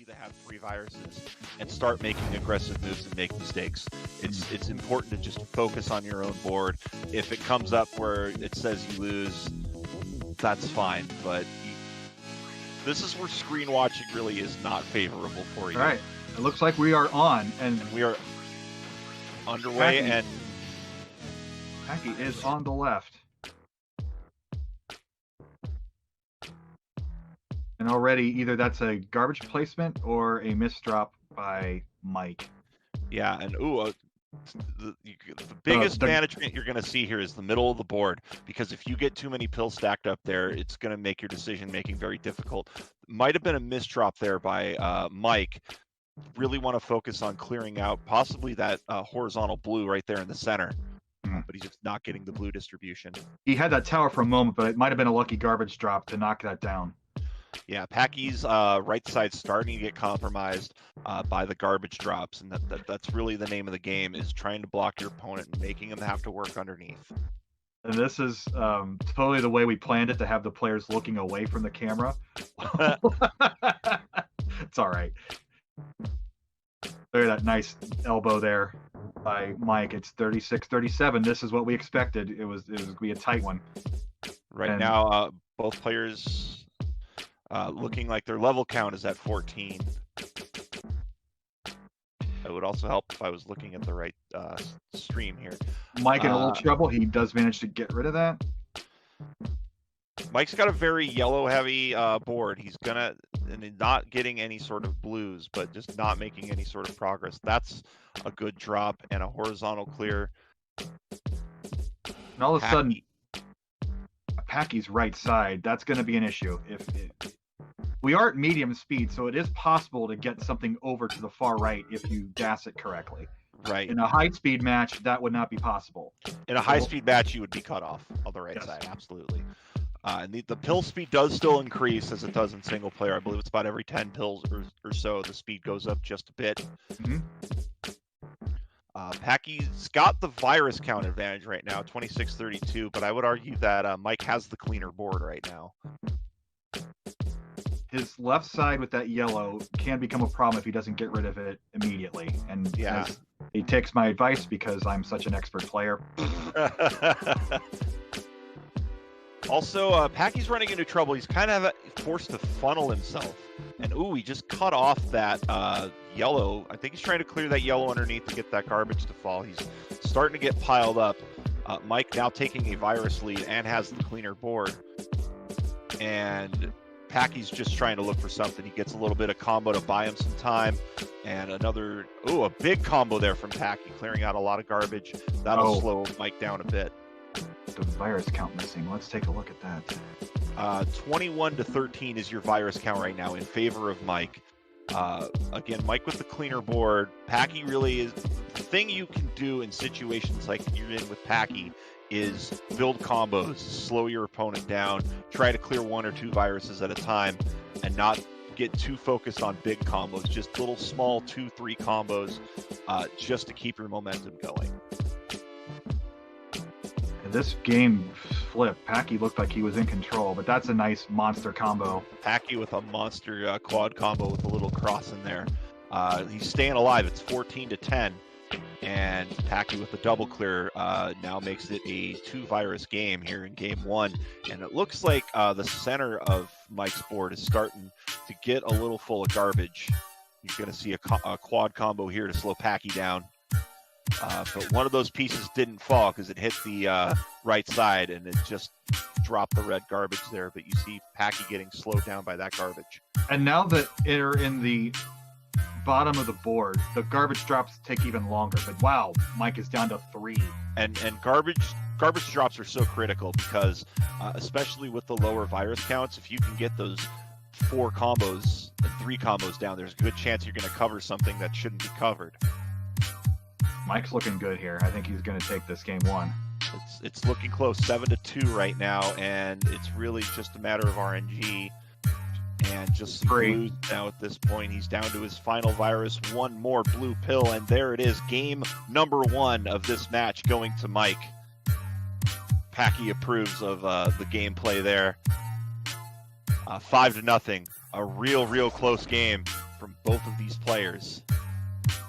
to have 3 viruses and start making aggressive moves and make mistakes. It's important to just focus on your own board. If it comes up where it says you lose, that's fine, but this is where screen watching really is not favorable for you. All right, it looks like we are on, and we are underway, Packy, and Packy is on the left. And already either that's a garbage placement or a misdrop by Mike. Yeah, and the biggest management you're going to see here is the middle of the board, because if you get too many pills stacked up there, it's going to make your decision making very difficult. Might have been a misdrop there by Mike. Really want to focus on clearing out possibly that horizontal blue right there in the center, but he's just not getting the blue distribution. He had that tower for a moment, but it might have been a lucky garbage drop to knock that down. Yeah, Packy's right side starting to get compromised by the garbage drops, and that's really the name of the game, is trying to block your opponent and making them have to work underneath. And this is totally the way we planned it, to have the players looking away from the camera. It's all right. Look at that nice elbow there by Mike. It's 36-37. This is what we expected. It was going to be a tight one. Right now, both players looking like their level count is at 14. It would also help if I was looking at the right stream here. Mike in a little trouble. He does manage to get rid of that. Mike's got a very yellow-heavy board. He's not getting any sort of blues, but just not making any sort of progress. That's a good drop and a horizontal clear. And all of a sudden, Packy's right side, that's going to be an issue. If we are at medium speed, so it is possible to get something over to the far right if you gas it correctly. Right. In a high-speed match, that would not be possible. In a high-speed match, you would be cut off on the right side, absolutely. And the pill speed does still increase as it does in single player. I believe it's about every 10 pills or so, the speed goes up just a bit. Packy's got the virus count advantage right now, 26-32, but I would argue that Mike has the cleaner board right now. His left side with that yellow can become a problem if he doesn't get rid of it immediately. And yeah, he takes my advice because I'm such an expert player. Also, Packy's running into trouble. He's kind of forced to funnel himself. And he just cut off that yellow. I think he's trying to clear that yellow underneath to get that garbage to fall. He's starting to get piled up. Mike now taking a virus lead and has the cleaner board. And Packy's just trying to look for something. He gets a little bit of combo to buy him some time. And another, a big combo there from Packy, clearing out a lot of garbage. That'll slow Mike down a bit. The virus count missing. Let's take a look at that. 21-13 is your virus count right now in favor of Mike. Again, Mike with the cleaner board. Packy really is the thing you can do in situations like you're in with Packy is build combos, slow your opponent down, try to clear 1 or 2 viruses at a time, and not get too focused on big combos. Just little small 2-3 combos, just to keep your momentum going. This game flipped. Packy looked like he was in control, but that's a nice monster combo. Packy with a monster quad combo with a little cross in there. He's staying alive. It's 14-10, and Packy with the double clear now makes it a 2-virus game here in game 1. And it looks like the center of Mike's board is starting to get a little full of garbage. You're going to see a quad combo here to slow Packy down. But one of those pieces didn't fall because it hit the right side and it just dropped the red garbage there. But you see Packy getting slowed down by that garbage. And now that they're in the bottom of the board, the garbage drops take even longer. But wow, Mike is down to 3. And garbage drops are so critical because especially with the lower virus counts, if you can get those 4 combos and 3 combos down, there's a good chance you're going to cover something that shouldn't be covered. Mike's looking good here. I think he's going to take this game 1. It's looking close, 7-2 right now, and it's really just a matter of RNG and just some blues now at this point. He's down to his final virus, 1 more blue pill, and there it is. Game number 1 of this match going to Mike. Packy approves of the gameplay there. 5-0, a real close game from both of these players.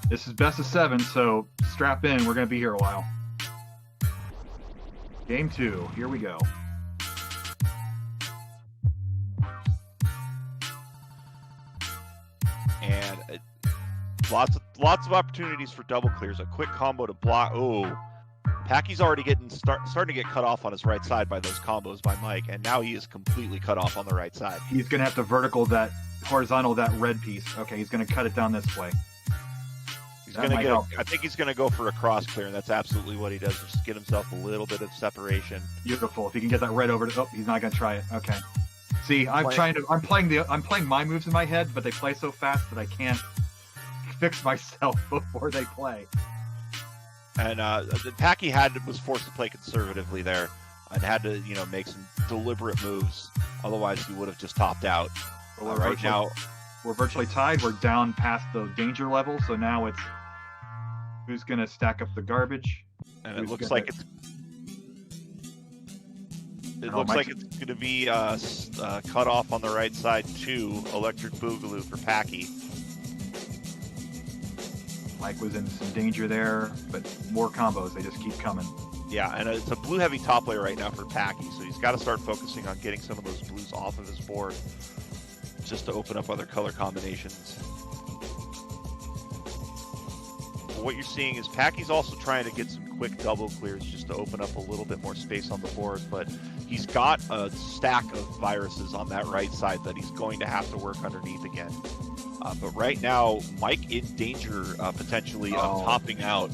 This is best of 7, so strap in. We're going to be here a while. Game 2. Here we go. And lots of opportunities for double clears. A quick combo to block. Oh, Packy's already starting to get cut off on his right side by those combos by Mike, and now he is completely cut off on the right side. He's going to have to horizontal that red piece. Okay, he's going to cut it down this way. I think he's going to go for a cross clear, and that's absolutely what he does. Just get himself a little bit of separation. Beautiful. If he can get that red over to, he's not going to try it. Okay. See, I'm playing my moves in my head, but they play so fast that I can't fix myself before they play. And Packy was forced to play conservatively there, and had to make some deliberate moves. Otherwise, he would have just topped out. Right now, we're virtually tied. We're down past the danger level, so now it's who's going to stack up the garbage. And it looks like it's going to be cut off on the right side too. Electric Boogaloo for Packy. Mike was in some danger there, but more combos. They just keep coming. Yeah, and it's a blue heavy top layer right now for Packy, so he's got to start focusing on getting some of those blues off of his board just to open up other color combinations. But what you're seeing is Packy's also trying to get some quick double clears just to open up a little bit more space on the board, but he's got a stack of viruses on that right side that he's going to have to work underneath again. But right now, Mike in danger potentially of topping out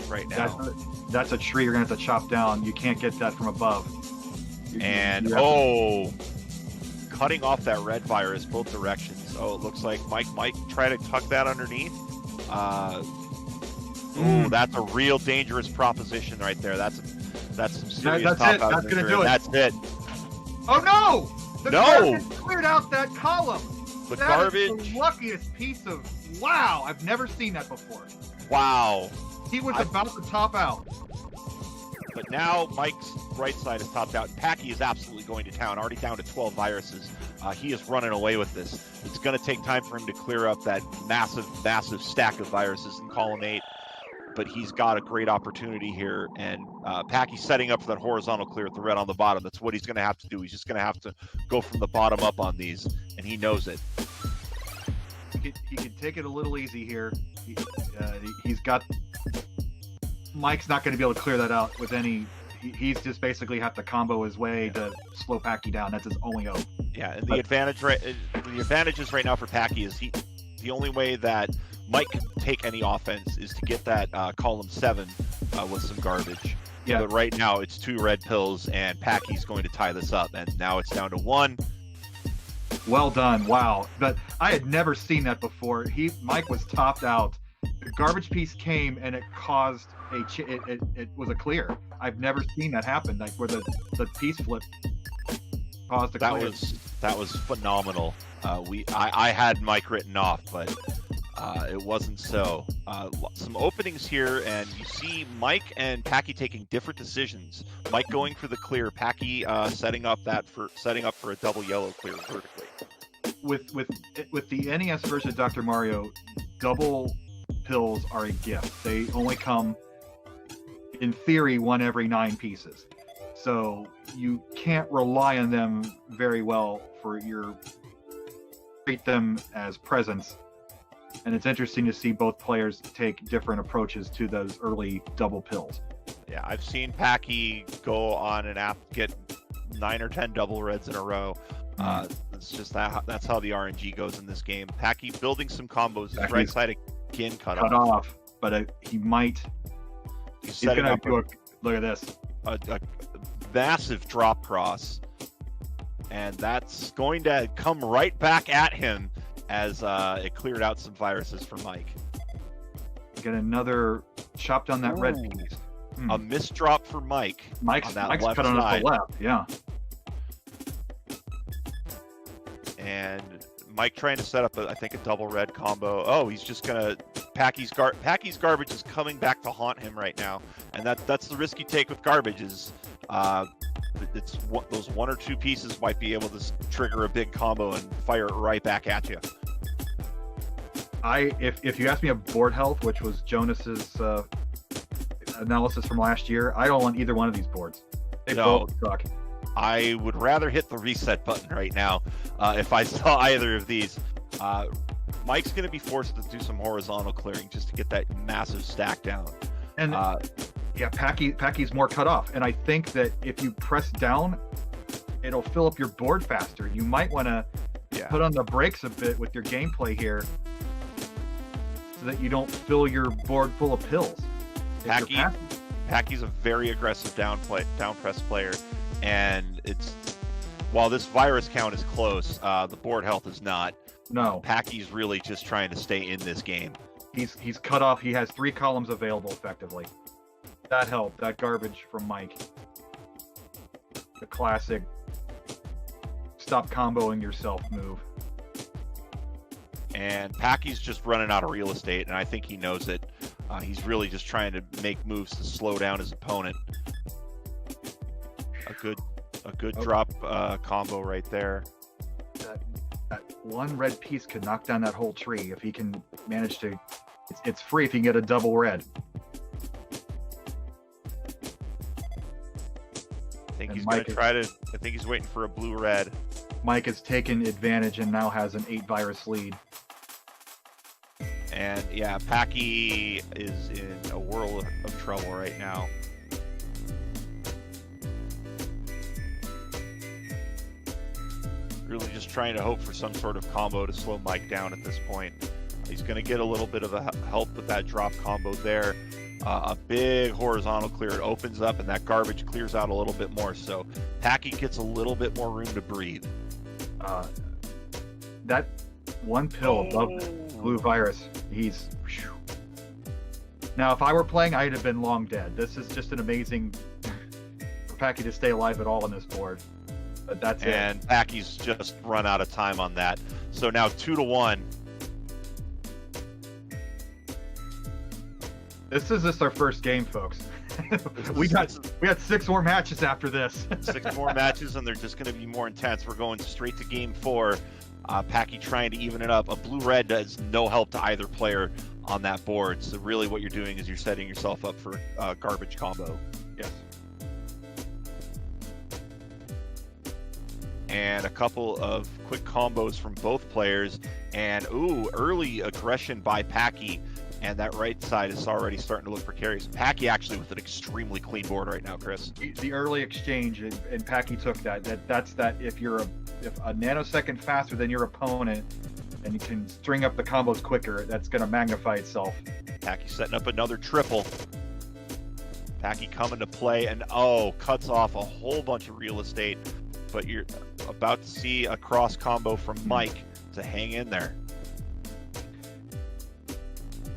right now. That's a tree you're going to have to chop down. You can't get that from above. Cutting off that red virus both directions. Oh, it looks like Mike might try to tuck that underneath. That's a real dangerous proposition right there. That's some serious top out. That's going to do it. That's it. Oh no! The garbage cleared out that column. The garbage. Is the luckiest piece of. Wow! I've never seen that before. Wow. He was about to top out. But now Mike's right side is topped out, and Packy is absolutely going to town, already down to 12 viruses. He is running away with this. It's going to take time for him to clear up that massive, massive stack of viruses in column 8, but he's got a great opportunity here, and Packy's setting up for that horizontal clear with the red on the bottom. That's what he's going to have to do. He's just going to have to go from the bottom up on these, and he knows it. He can take it a little easy here. He's got... Mike's not going to be able to clear that out with any. He's just basically have to combo his way to slow Packy down. That's his only hope. Yeah, and the advantages right now for Packy is the only way that Mike can take any offense is to get that column 7 with some garbage. Yeah. But right now it's 2 red pills, and Packy's going to tie this up, and now it's down to 1. Well done. Wow. But I had never seen that before. Mike was topped out. The garbage piece came and it caused it was a clear. I've never seen that happen, like where the piece flip caused a clear. That was phenomenal. I had Mike written off, but it wasn't so. Some openings here, and you see Mike and Packy taking different decisions. Mike going for the clear, Packy setting up for a double yellow clear vertically. With the NES version of Dr. Mario, double pills are a gift. They only come, in theory, 1 every 9 pieces. So you can't rely on them very well treat them as presents. And it's interesting to see both players take different approaches to those early double pills. Yeah, I've seen Packy go on and get 9 or 10 double reds in a row. It's just that's how the RNG goes in this game. Packy building some combos. His right side again cut off, but he might. He's going to do look at this. A massive drop cross, and that's going to come right back at him as it cleared out some viruses for Mike. Get another chop down that red piece. A missed drop for Mike. Mike's left cut on side. the left, yeah. And Mike trying to set up, I think, a double red combo. Oh, he's just gonna Packy's garbage is coming back to haunt him right now, and that's the risk you take with garbage. Is it's those 1 or 2 pieces might be able to trigger a big combo and fire it right back at you. If you ask me of board health, which was Jonas's analysis from last year, I don't want either one of these boards. They both suck. I would rather hit the reset button right now if I saw either of these. Mike's going to be forced to do some horizontal clearing just to get that massive stack down. And yeah, Packy's more cut off. And I think that if you press down, it'll fill up your board faster. You might want to put on the brakes a bit with your gameplay here so that you don't fill your board full of pills. Packy's a very aggressive down press player, and while this virus count is close, the board health is not. No. Packy's really just trying to stay in this game. He's cut off. He has 3 columns available effectively. That helped. That garbage from Mike. The classic stop comboing yourself move. And Packy's just running out of real estate, and I think he knows it. He's really just trying to make moves to slow down his opponent. A good drop combo right there. That one red piece could knock down that whole tree if he can manage to. It's free if he can get a double red. I think he's going to try to. I think he's waiting for a blue red. Mike has taken advantage and now has an 8 virus lead. And yeah, Packy is in a world of trouble right now. Really just trying to hope for some sort of combo to slow Mike down at this point. He's going to get a little bit of a help with that drop combo there. A big horizontal clear. It opens up and that garbage clears out a little bit more. So Packy gets a little bit more room to breathe. That one pill above the blue virus, he's... Now, if I were playing, I'd have been long dead. This is just an amazing for Packy to stay alive at all on this board. But that's it. And Packy's just run out of time on that. So now 2-1. This is just our first game, folks. we got 6 more matches after this. 6 more matches, and they're just going to be more intense. We're going straight to game 4. Packy trying to even it up. A blue-red does no help to either player on that board. So really what you're doing is you're setting yourself up for a garbage combo. Yes. And a couple of quick combos from both players. And, early aggression by Packy. And that right side is already starting to look precarious. Packy actually with an extremely clean board right now, Chris. The early exchange, and Packy took that. That's that if a nanosecond faster than your opponent and you can string up the combos quicker, that's going to magnify itself. Packy setting up another triple. Packy coming to play and cuts off a whole bunch of real estate. But you're about to see a cross combo from Mike to hang in there.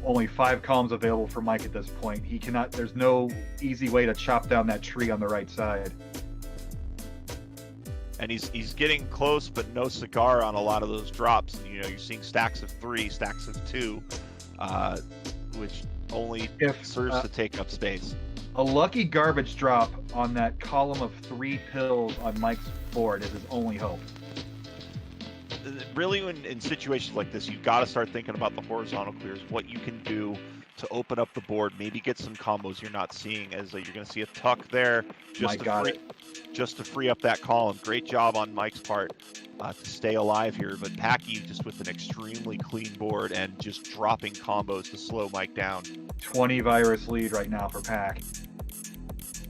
Only 5 columns available for Mike at this point. He cannot. There's no easy way to chop down that tree on the right side. And he's getting close, but no cigar on a lot of those drops. You know, you're seeing stacks of 3, stacks of 2, which only serves to take up space. A lucky garbage drop on that column of 3 pills on Mike's board is his only hope. Really, in situations like this, you've got to start thinking about the horizontal clears, what you can do to open up the board, maybe get some combos you're not seeing, as you're going to see a tuck there just to free up that column. Great job on Mike's part to stay alive here, but Packy just with an extremely clean board and just dropping combos to slow Mike down. 20 virus lead right now for Pack.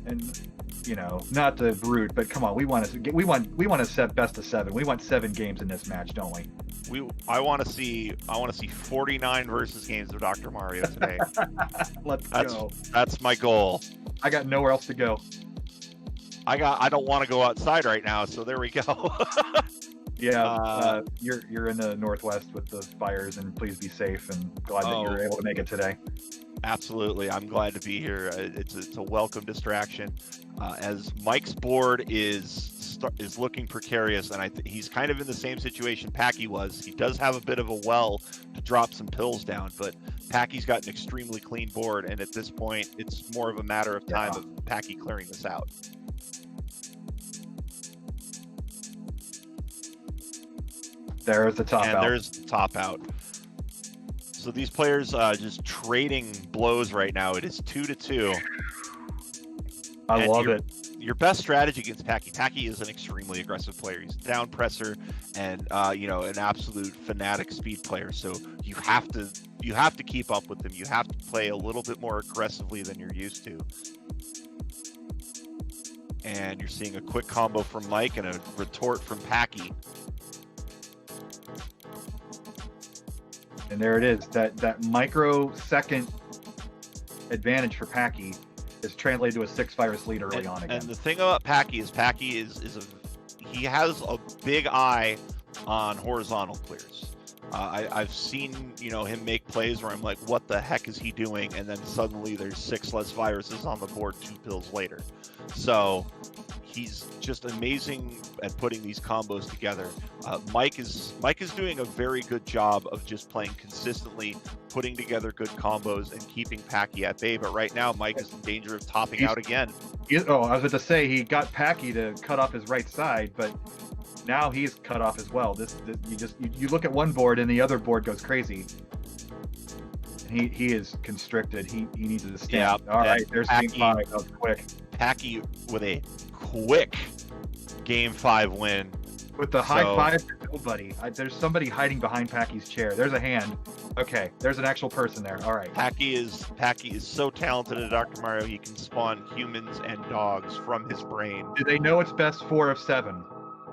And you know, not to root, but come on, we want to set best of 7. We want 7 games in this match, don't we? I want to see 49 versus games of Dr. Mario today. Let's go. That's my goal. I got nowhere else to go. I don't want to go outside right now, so there we go. Yeah, you're in the Northwest with the fires, and please be safe, and glad that you're able to make it today. Absolutely, I'm glad to be here. It's a welcome distraction. As Mike's board is looking precarious, and he's kind of in the same situation Packy was. He does have a bit of a well to drop some pills down, but Packy's got an extremely clean board, and at this point, it's more of a matter of time of Packy clearing this out. There's the top out. And there's the top out. So these players just trading blows right now. It is 2-2. I love it. Your best strategy against Packy. Packy is an extremely aggressive player. He's a down presser and an absolute fanatic speed player. So you have to keep up with him. You have to play a little bit more aggressively than you're used to. And you're seeing a quick combo from Mike and a retort from Packy. And there it is. That microsecond advantage for Packy is translated to a 6 virus lead early on again. And the thing about Packy is he has a big eye on horizontal clears. I've seen him make plays where I'm like, what the heck is he doing? And then suddenly there's 6 less viruses on the board 2 pills later. So he's just amazing at putting these combos together. Mike is doing a very good job of just playing consistently, putting together good combos and keeping Packy at bay. But right now, Mike is in danger of topping out again. I was about to say he got Packy to cut off his right side, but now he's cut off as well. You look at one board and the other board goes crazy. He is constricted. He needs to stand. Yeah, all right, there's Packy, game 5. That was quick. Packy with a quick game 5 win. With the high five to nobody. There's somebody hiding behind Packy's chair. There's a hand. Okay, there's an actual person there. All right. Packy is so talented at Dr. Mario, he can spawn humans and dogs from his brain. Do they know it's best 4 of 7?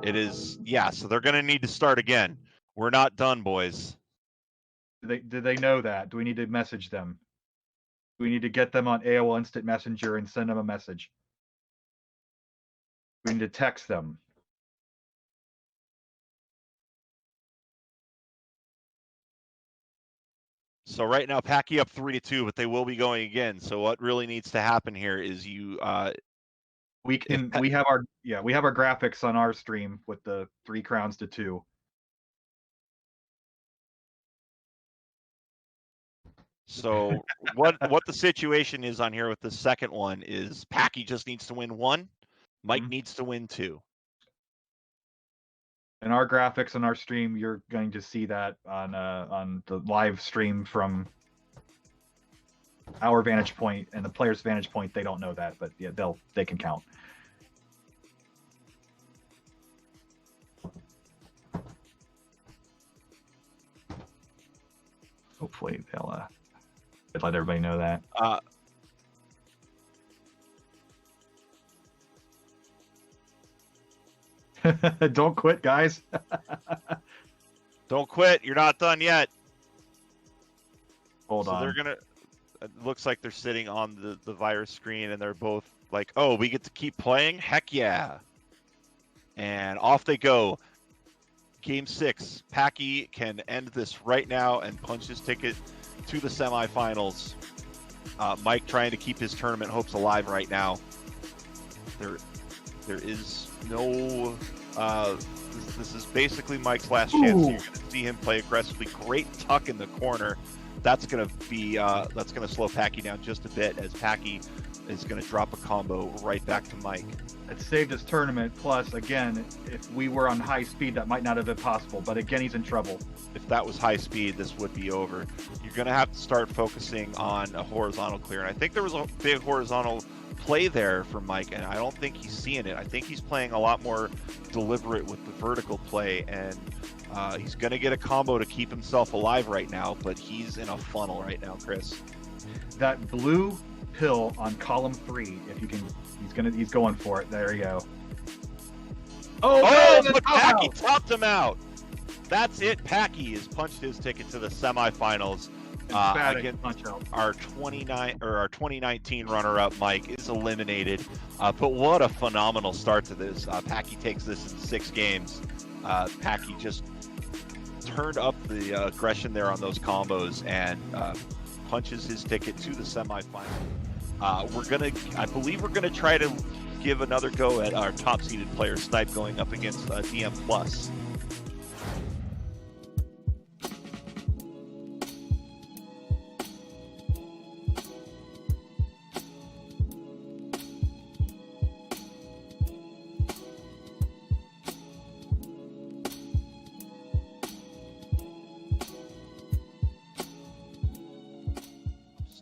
It is, yeah, so they're going to need to start again. We're not done, boys. Do they know that? Do we need to message them? Do we need to get them on AOL Instant Messenger and send them a message? We need to text them. So right now, Packy up 3-2, but they will be going again. So what really needs to happen here is we have our graphics on our stream with the 3 crowns to 2. So what the situation is on here with the second one is Packy just needs to win 1, Mike needs to win 2. In our graphics on our stream, you're going to see that on the live stream from our vantage point and the player's vantage point. They don't know that, but yeah, they can count. Hopefully they'll let everybody know that. Don't quit, guys. Don't quit. You're not done yet. Hold on. They're gonna. It looks like they're sitting on the virus screen, and they're both like, "Oh, we get to keep playing? Heck yeah!" And off they go. Game 6. Packy can end this right now and punch his ticket to the semifinals. Mike trying to keep his tournament hopes alive right now. There is no. This is basically Mike's last chance. You're going to see him play aggressively. Great tuck in the corner. That's going to slow Packy down just a bit as Packy is going to drop a combo right back to Mike. It saved his tournament. Plus, again, if we were on high speed, that might not have been possible. But again, he's in trouble. If that was high speed, this would be over. You're going to have to start focusing on a horizontal clear. And I think there was a big horizontal play there for Mike, and I don't think he's seeing it. I think he's playing a lot more deliberate with the vertical play, and he's going to get a combo to keep himself alive right now, but he's in a funnel right now, Chris. That blue pill on column 3, if you can, he's going for it. There you go. Oh, look, Packy topped him out. That's it. Packy has punched his ticket to the semifinals. Again, our 2019 runner-up Mike is eliminated. But what a phenomenal start to this. Packy takes this in 6 games. Packy just turned up the aggression there on those combos and punches his ticket to the semifinal. I believe we're gonna try to give another go at our top-seeded player Snipe going up against DM Plus.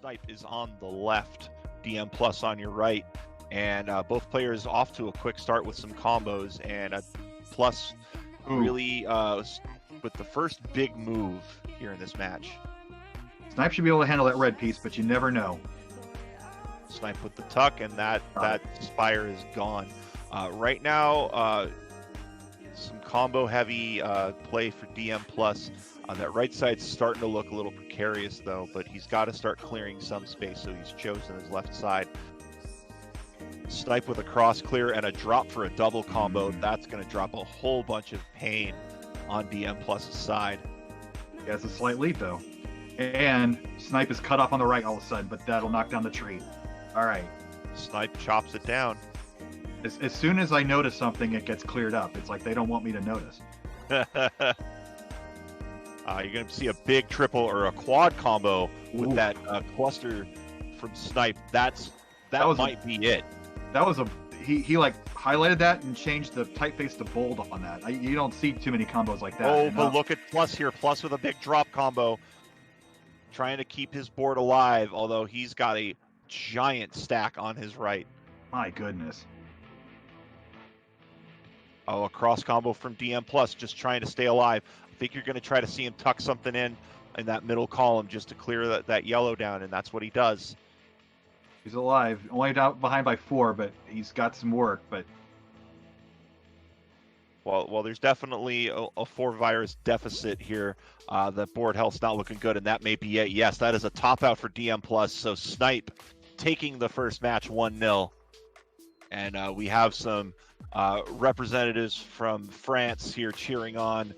Snipe is on the left, DM Plus on your right, and both players off to a quick start with some combos, and Plus really with the first big move here in this match. Snipe should be able to handle that red piece, but you never know. Snipe with the tuck, and that Spire is gone. Right now, some combo heavy play for DM Plus. That right side's starting to look a little precarious though, but he's got to start clearing some space, so he's chosen his left side. Snipe with a cross clear and a drop for a double combo. That's going to drop a whole bunch of pain on DM Plus's side. He has a slight lead though. And Snipe is cut off on the right all of a sudden, but that'll knock down the tree. All right. Snipe chops it down. As soon as I notice something, it gets cleared up. It's like they don't want me to notice. You're going to see a big triple or a quad combo with that cluster from Snipe. That might be it. That was he like highlighted that and changed the typeface to bold on that. You don't see too many combos like that. Oh, but look at Plus here. Plus with a big drop combo. Trying to keep his board alive, although he's got a giant stack on his right. My goodness. Oh, a cross combo from DM Plus, just trying to stay alive. I think you're going to try to see him tuck something in that middle column just to clear that yellow down, and that's what he does. He's alive. Only down behind by 4, but he's got some work. But well, there's definitely a 4 virus deficit here. The board health's not looking good, and that may be it. Yes, that is a top out for DM Plus. So Snipe taking the first match 1-0, and we have some representatives from France here cheering on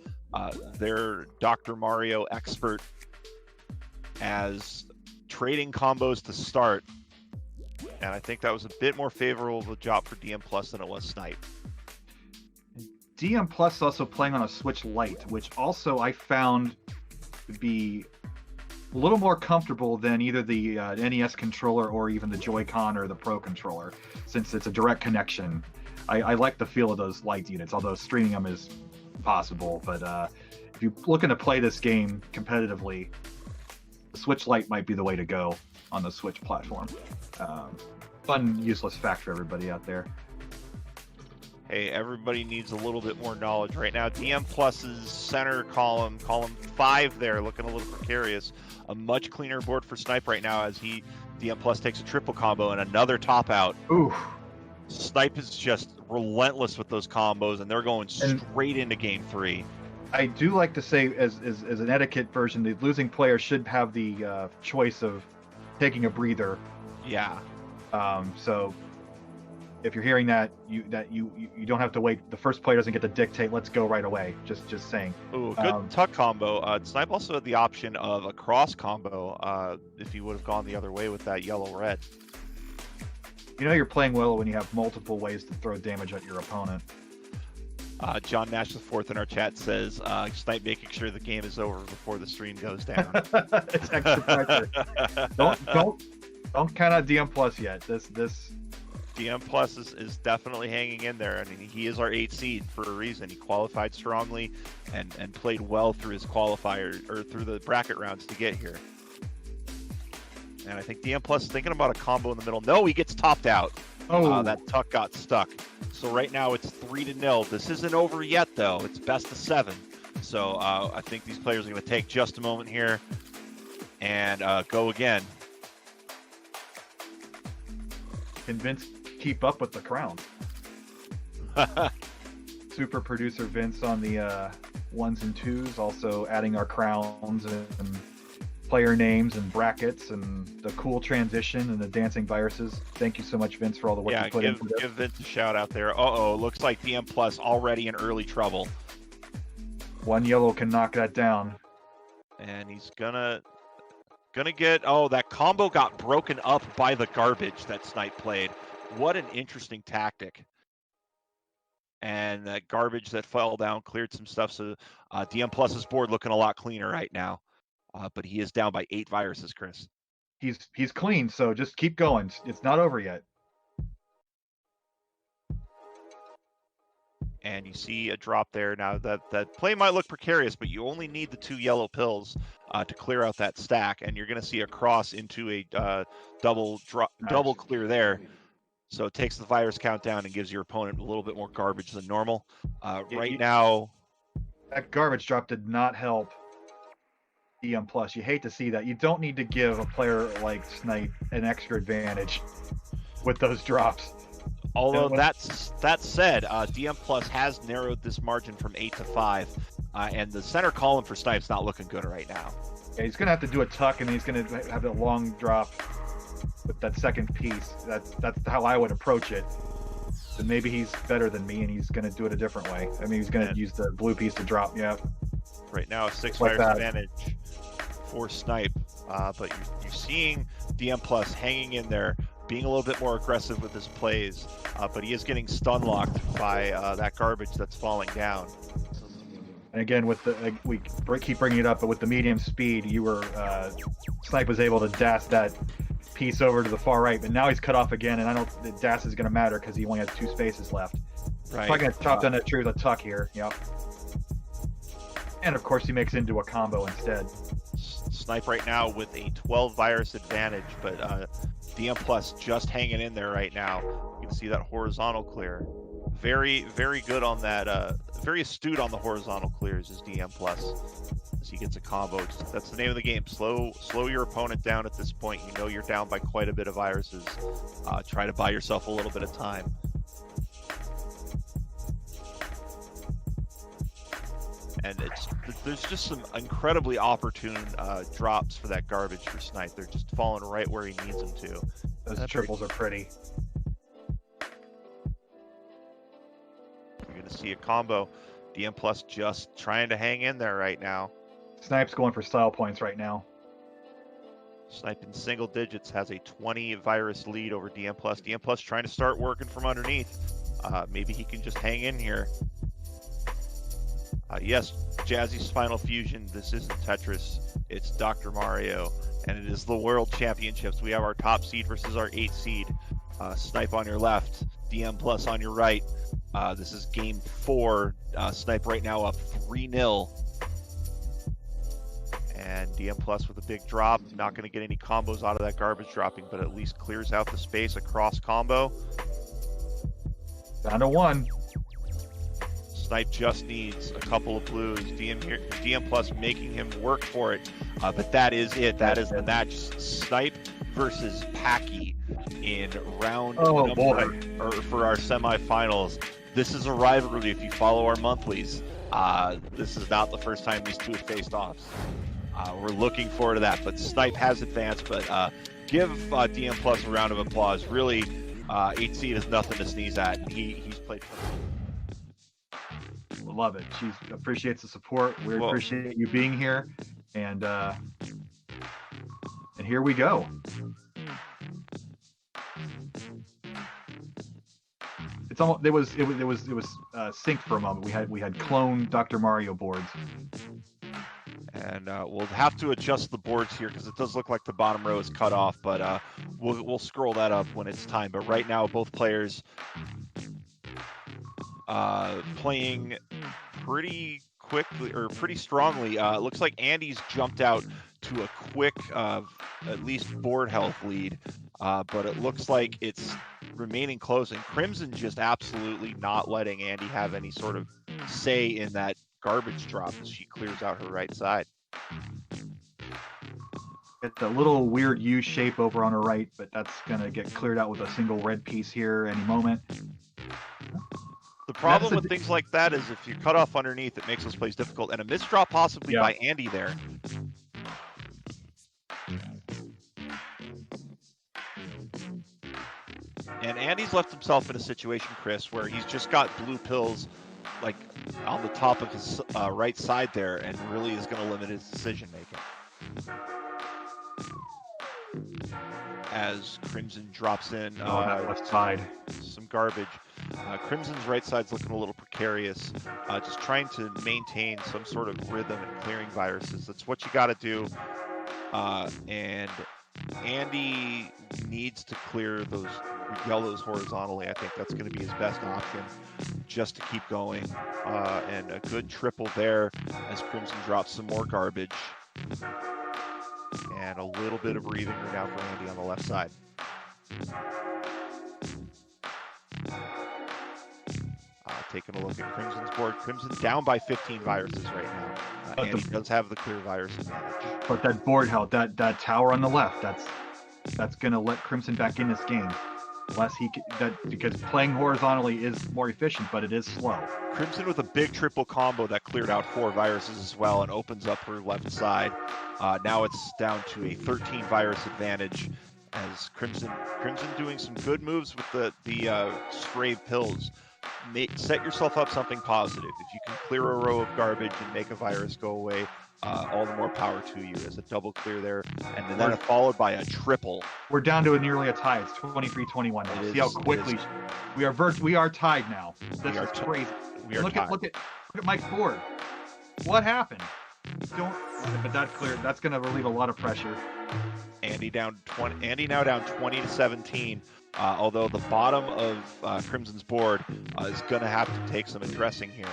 their Dr. Mario expert as trading combos to start. And I think that was a bit more favorable of a job for DM Plus than it was Snipe. DM Plus also playing on a Switch Lite, which also I found to be a little more comfortable than either the NES controller or even the Joy-Con or the Pro controller, since it's a direct connection. I like the feel of those Lite units, although streaming them is possible. But if you're looking to play this game competitively, the Switch Lite might be the way to go on the Switch platform. Fun, useless fact for everybody out there. Hey, everybody needs a little bit more knowledge right now. DM Plus's center column 5 there, looking a little precarious. A much cleaner board for Snipe right now as DM Plus takes a triple combo and another top out. Ooh. Snipe is just relentless with those combos, and they're going straight into game 3. I do like to say, as an etiquette version, the losing player should have the choice of taking a breather. Yeah. So if you're hearing that, you don't have to wait. The first player doesn't get to dictate. Let's go right away. Just saying. Ooh, good tuck combo. Snipe also had the option of a cross combo if he would have gone the other way with that yellow-red. You know you're playing well when you have multiple ways to throw damage at your opponent. John Nash IV in our chat says, Snipe making sure the game is over before the stream goes down. It's extra pressure. Don't count out DM Plus yet. This DM Plus is definitely hanging in there. I mean, he is our 8th seed for a reason. He qualified strongly and played well through his qualifier or through the bracket rounds to get here. And I think DM Plus is thinking about a combo in the middle. No, he gets topped out. Oh, that tuck got stuck. So right now it's 3-0. This isn't over yet, though. It's best of 7. So I think these players are going to take just a moment here and go again. Can Vince keep up with the crown? Super producer Vince on the 1s and 2s, also adding our crowns and player names and brackets and the cool transition and the dancing viruses. Thank you so much, Vince, for all the work you put into this. Give Vince a shout out there. Looks like DM Plus already in early trouble. One yellow can knock that down. And he's gonna get, that combo got broken up by the garbage that Snipe played. What an interesting tactic. And that garbage that fell down cleared some stuff. So DM Plus's board looking a lot cleaner right now. But he is down by 8 viruses, Chris. He's clean, so just keep going. It's not over yet. And you see a drop there. Now that play might look precarious, but you only need the 2 yellow pills to clear out that stack, and you're going to see a cross into a double clear there. So it takes the virus count down and gives your opponent a little bit more garbage than normal. Now, that garbage drop did not help DM Plus. You hate to see that. You don't need to give a player like Snipe an extra advantage with those drops. Although that said, DM Plus has narrowed this margin from 8 to 5, and the center column for Snipe's not looking good right now. Yeah, he's gonna have to do a tuck, and then he's gonna have a long drop with that second piece. That's how I would approach it. And maybe he's better than me, and he's gonna do it a different way. I mean, he's gonna use the blue piece to drop. Yeah. Right now, a 6 virus advantage for Snipe, but you're seeing DM Plus hanging in there, being a little bit more aggressive with his plays, but he is getting stun locked by that garbage that's falling down. And again, with the we keep bringing it up, but with the medium speed, you were Snipe was able to dash that piece over to the far right, but now he's cut off again, and I don't the dash is going to matter because he only has 2 spaces left. Right. Probably going to chop down that tree with a tuck here. Yep. And of course, he makes into a combo instead. Snipe right now with a 12 virus advantage, but DM Plus just hanging in there right now. You can see that horizontal clear. Very, very good on that. Very astute on the horizontal clears is DM Plus as he gets a combo. That's the name of the game. Slow your opponent down at this point. You know you're down by quite a bit of viruses. Try to buy yourself a little bit of time. And there's just some incredibly opportune drops for that garbage for Snipe. They're just falling right where he needs them to. Those triples are pretty. You're going to see a combo. DM Plus just trying to hang in there right now. Snipe's going for style points right now. Snipe in single digits has a 20 virus lead over DM Plus. DM Plus trying to start working from underneath. Maybe he can just hang in here. Yes, Jazzy's Final Fusion. This isn't Tetris. It's Dr. Mario, and it is the World Championships. We have our top seed versus our 8th seed. Snipe on your left, DM Plus on your right. This is game 4. Snipe right now up 3-0. And DM Plus with a big drop. Not going to get any combos out of that garbage dropping, but at least clears out the space across combo. Down to 1. Snipe just needs a couple of blues. DM Plus making him work for it. But that is it. That is the match. Snipe versus Packy in round or for our semifinals. This is a rivalry if you follow our monthlies. This is not the first time these two have faced off. We're looking forward to that. But Snipe has advanced, but give DM Plus a round of applause. Really, 8th seed is nothing to sneeze at. He's played perfect. Love it. She appreciates the support. We appreciate you being here, and here we go. It's almost it was synced for a moment. We had clone Dr. Mario boards, and we'll have to adjust the boards here because it does look like the bottom row is cut off, but we'll scroll that up when it's time. But right now, both players playing pretty quickly or pretty strongly. It looks like Andy's jumped out to a quick at least board health lead, but it looks like it's remaining close, and Crimson just absolutely not letting Andy have any sort of say in that garbage drop as she clears out her right side. It's a little weird U shape over on her right, but that's gonna get cleared out with a single red piece here any moment. The problem with things like that is if you cut off underneath, it makes those plays difficult. And a misdraw possibly by Andy there. And Andy's left himself in a situation, Chris, where he's just got blue pills like on the top of his right side there, and really is going to limit his decision making. As Crimson drops in that left side. Some garbage. Crimson's right side's looking a little precarious. Just trying to maintain some sort of rhythm and clearing viruses. That's what you got to do. And Andy needs to clear those yellows horizontally. I think that's going to be his best option just to keep going. And a good triple there as Crimson drops some more garbage. And a little bit of breathing room now for Andy on the left side. Taking a look at Crimson's board. Crimson down by 15 viruses right now. Andy does have the clear virus advantage. But that board held, that tower on the left, that's going to let Crimson back in this game. Unless because playing horizontally is more efficient, but it is slow. Crimson with a big triple combo that cleared out 4 viruses as well and opens up her left side. Now it's down to a 13 virus advantage as Crimson doing some good moves with the stray pills. Set yourself up something positive. If you can clear a row of garbage and make a virus go away, all the more power to you. There's a double clear there, and then followed by a triple. We're down to nearly a tie. It's 23-21 now. See how quickly we are tied now. This is crazy. Look at Mike's board. What happened? But that's clear. That's going to relieve a lot of pressure. Andy now down 20-17. Although the bottom of Crimson's board is going to have to take some addressing here.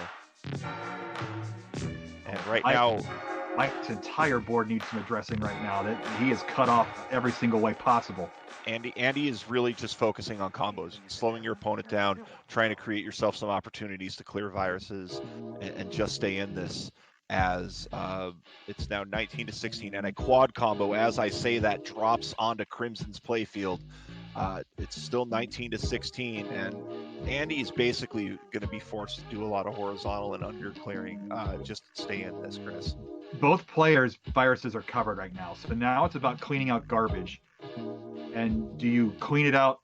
And right now, Mike's entire board needs some addressing right now. That he is cut off every single way possible. Andy is really just focusing on combos, slowing your opponent down, trying to create yourself some opportunities to clear viruses and just stay in this. As it's now 19-16, and a quad combo, as I say that, drops onto Crimson's playfield. It's still 19-16, and Andy is basically going to be forced to do a lot of horizontal and under clearing just to stay in this, Chris. Both players' viruses are covered right now, so now it's about cleaning out garbage. And do you clean it out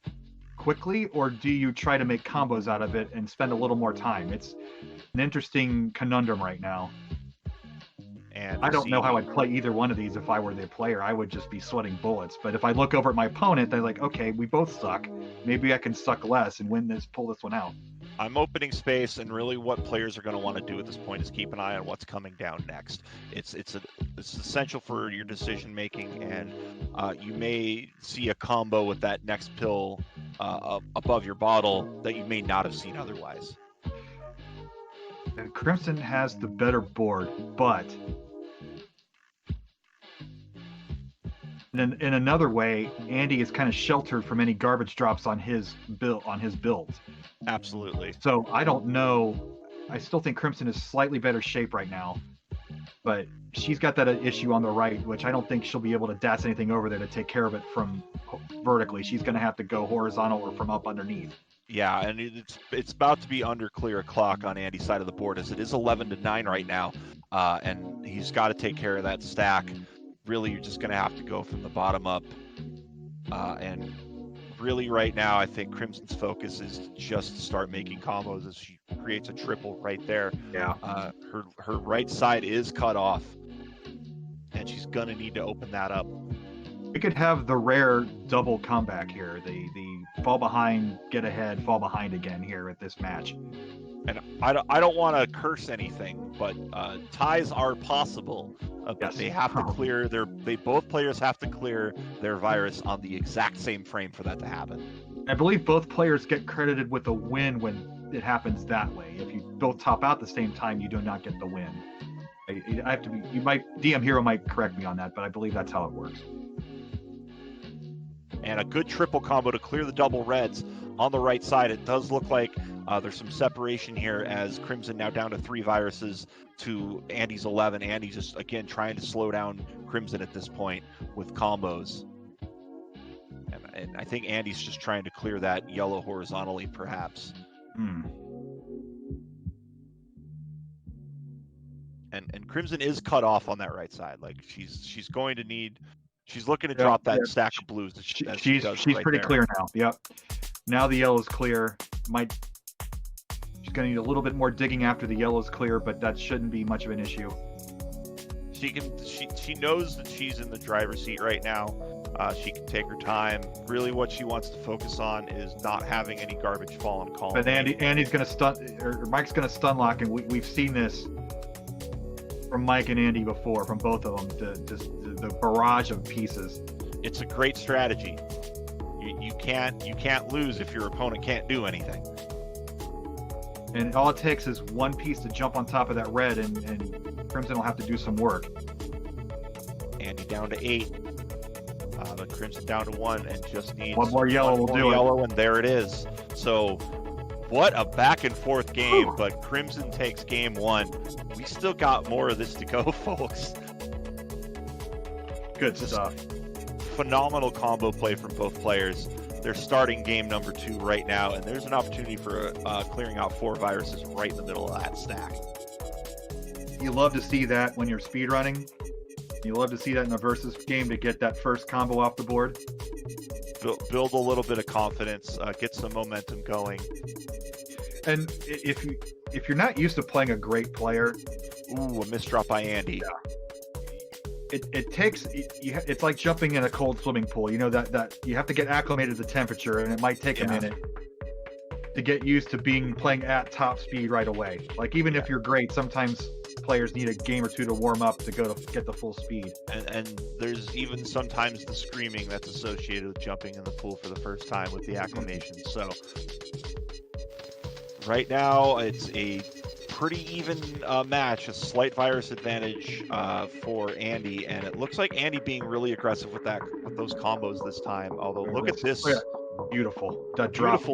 quickly, or do you try to make combos out of it and spend a little more time? It's an interesting conundrum right now. And I don't know how I'd play either one of these if I were the player. I would just be sweating bullets. But if I look over at my opponent, they're like, okay, we both suck. Maybe I can suck less and pull this one out. I'm opening space, and really what players are going to want to do at this point is keep an eye on what's coming down next. It's essential for your decision making, and you may see a combo with that next pill above your bottle that you may not have seen otherwise. And Crimson has the better board, but in another way, Andy is kind of sheltered from any garbage drops on his builds. Absolutely. So I don't know. I still think Crimson is slightly better shape right now, but she's got that issue on the right, which I don't think she'll be able to dash anything over there to take care of it from vertically. She's going to have to go horizontal or from up underneath. Yeah, and it's about to be under clear clock on Andy's side of the board, as it is 11-9 right now, and he's got to take care of that stack. Really, you're just going to have to go from the bottom up, and really right now, I think Crimson's focus is to just start making combos as she creates a triple right there. Yeah. Her right side is cut off, and she's going to need to open that up. We could have the rare double comeback here, the fall behind, get ahead, fall behind again here at this match. And I don't want to curse anything, but ties are possible. But they have to clear both players have to clear their virus on the exact same frame for that to happen. I believe both players get credited with a win when it happens that way. If you both top out at the same time, you do not get the win. I have to be. DM Hero might correct me on that, but I believe that's how it works. And a good triple combo to clear the double reds on the right side. It does look like there's some separation here, as Crimson now down to 3 viruses to Andy's 11. Andy just, again, trying to slow down Crimson at this point with combos. And I think Andy's just trying to clear that yellow horizontally, perhaps. And Crimson is cut off on that right side. Like, she's going to need... She's looking to drop that stack of blues. She's pretty clear now. Yep. Now the yellow's clear. She's going to need a little bit more digging after the yellow's clear, but that shouldn't be much of an issue. She knows that she's in the driver's seat right now. She can take her time. Really, what she wants to focus on is not having any garbage fall on column. But Andy's going to stun, or Mike's going to stun lock, and we've seen this from Mike and Andy before, from both of them. The barrage of pieces. It's a great strategy. You can't lose if your opponent can't do anything. And all it takes is one piece to jump on top of that red, and Crimson will have to do some work. down to 8. But Crimson down to 1 and just needs one more yellow will do it. And there it is. So what a back and forth game, but Crimson takes game 1. We still got more of this to go, folks. Good stuff. Phenomenal combo play from both players. They're starting game number 2 right now, and there's an opportunity for clearing out 4 viruses right in the middle of that stack. You love to see that when you're speedrunning. You love to see that in a versus game to get that first combo off the board. Build a little bit of confidence, get some momentum going. And if you're not used to playing a great player, ooh, a misdrop by Andy. Yeah. It's like jumping in a cold swimming pool. You know that you have to get acclimated to the temperature, and it might take a minute to get used to playing at top speed right away. Like even if you're great, sometimes players need a game or 2 to warm up to get the full speed. And there's even sometimes the screaming that's associated with jumping in the pool for the first time with the acclimation. So right now it's a pretty even match, a slight virus advantage for Andy, and it looks like Andy being really aggressive with those combos this time. Although look at this, beautiful, that drop,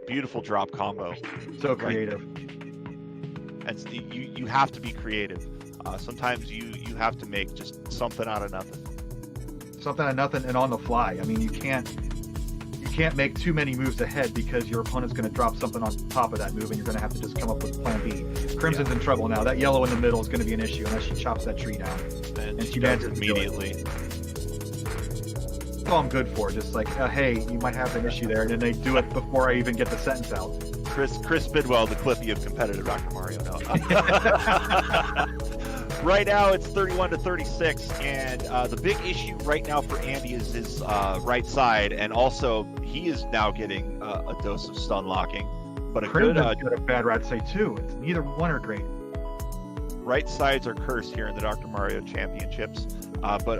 beautiful drop combo. So creative. And you have to be creative. Sometimes you have to make just something out of nothing. Something out of nothing and on the fly. I mean, you can't make too many moves ahead because your opponent's going to drop something on top of that move, and you're going to have to just come up with plan B. Crimson's in trouble now. That yellow in the middle is going to be an issue unless she chops that tree down. And she does immediately. That's all I'm good for. Just like, hey, you might have an issue there, and then they do it before I even get the sentence out. Chris Bidwell, the Clippy of competitive Dr. Mario. No. Right now it's 31-36, and the big issue right now for Andy is his right side, and also he is now getting a dose of stun locking. But Crimson's got a bad right side too. It's neither one are great. Right sides are cursed here in the Dr. Mario Championships, but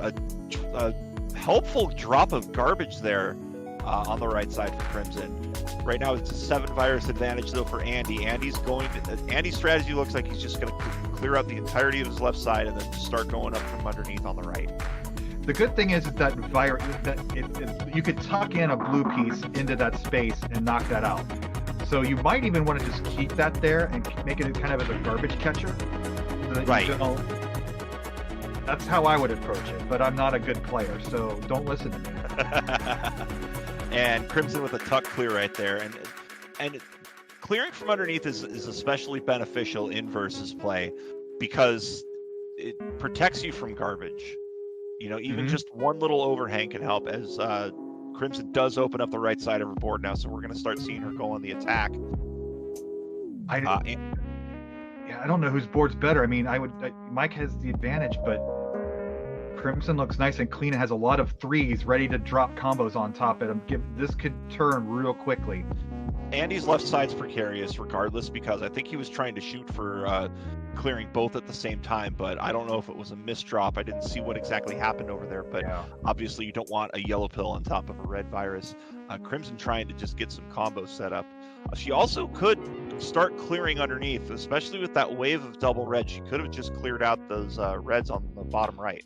a helpful drop of garbage there on the right side for Crimson. Right now it's a 7 virus advantage though for Andy. Andy's strategy looks like he's just going to clear out the entirety of his left side and then start going up from underneath on the right. The good thing is that virus you could tuck in a blue piece into that space and knock that out. So you might even want to just keep that there and make it kind of as a garbage catcher. So that right. That's how I would approach it, but I'm not a good player, so don't listen to me. And Crimson with a tuck clear right there, and clearing from underneath is especially beneficial in versus play because it protects you from garbage. You know, even just one little overhang can help, as Crimson does open up the right side of her board now, so we're going to start seeing her go on the attack. I don't know whose board's better. I mean, Mike has the advantage, but Crimson looks nice and clean. It has a lot of 3s ready to drop combos on top of him. This could turn real quickly. Andy's left side's precarious regardless, because I think he was trying to shoot for clearing both at the same time, but I don't know if it was a misdrop. I didn't see what exactly happened over there, but obviously you don't want a yellow pill on top of a red virus. Crimson trying to just get some combos set up. She also could start clearing underneath, especially with that wave of double red. She could have just cleared out those reds on the bottom right.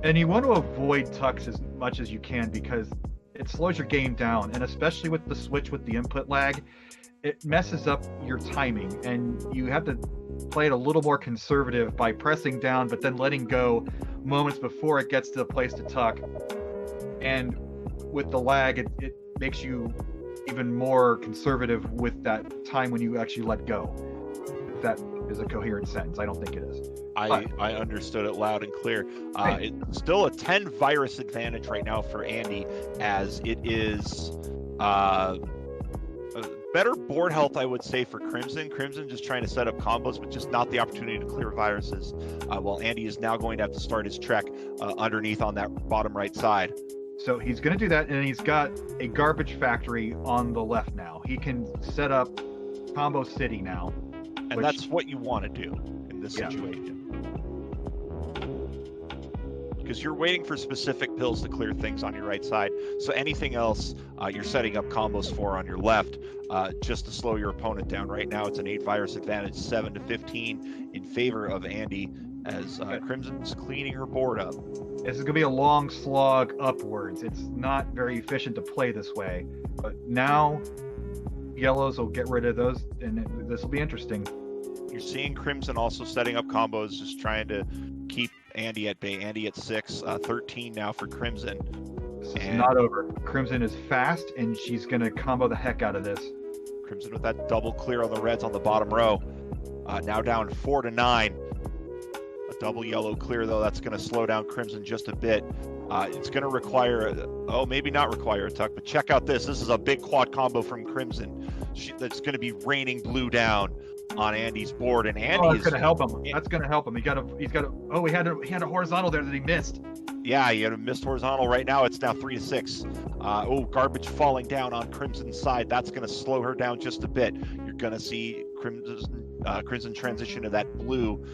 And you want to avoid tucks as much as you can because it slows your game down, and especially with the switch with the input lag, it messes up your timing, and you have to play it a little more conservative by pressing down but then letting go moments before it gets to the place to tuck. And with the lag, it makes you even more conservative with that time when you actually let go. If that is a coherent sentence. I don't think it is. I understood it loud and clear. It's still a 10 virus advantage right now for Andy, as it is better board health, I would say, for Crimson. Crimson just trying to set up combos, but just not the opportunity to clear viruses. While Andy is now going to have to start his trek underneath on that bottom right side. So he's going to do that, and he's got a garbage factory on the left now. He can set up Combo City now. And that's what you want to do in this situation. Because you're waiting for specific pills to clear things on your right side. So anything else you're setting up combos for on your left, just to slow your opponent down. Right now it's an 8 virus advantage, 7-15 in favor of Andy. as Crimson's cleaning her board up. This is going to be a long slog upwards. It's not very efficient to play this way. But now, yellows will get rid of those, and this will be interesting. You're seeing Crimson also setting up combos, just trying to keep Andy at bay. Andy at 6, 13 now for Crimson. This is not over. Crimson is fast, and she's going to combo the heck out of this. Crimson with that double clear on the reds on the bottom row. Now down 4-9. A double yellow clear, though, that's going to slow down Crimson just a bit. It's going to require, maybe not require a tuck, but check out this. This is a big quad combo from Crimson. That's going to be raining blue down on Andy's board, and Andy that's going to help him. That's going to help him. He had a horizontal there that he missed. Yeah, he had a missed horizontal. Right now, it's now 3-6. Garbage falling down on Crimson's side. That's going to slow her down just a bit. You're going to see Crimson transition to that blue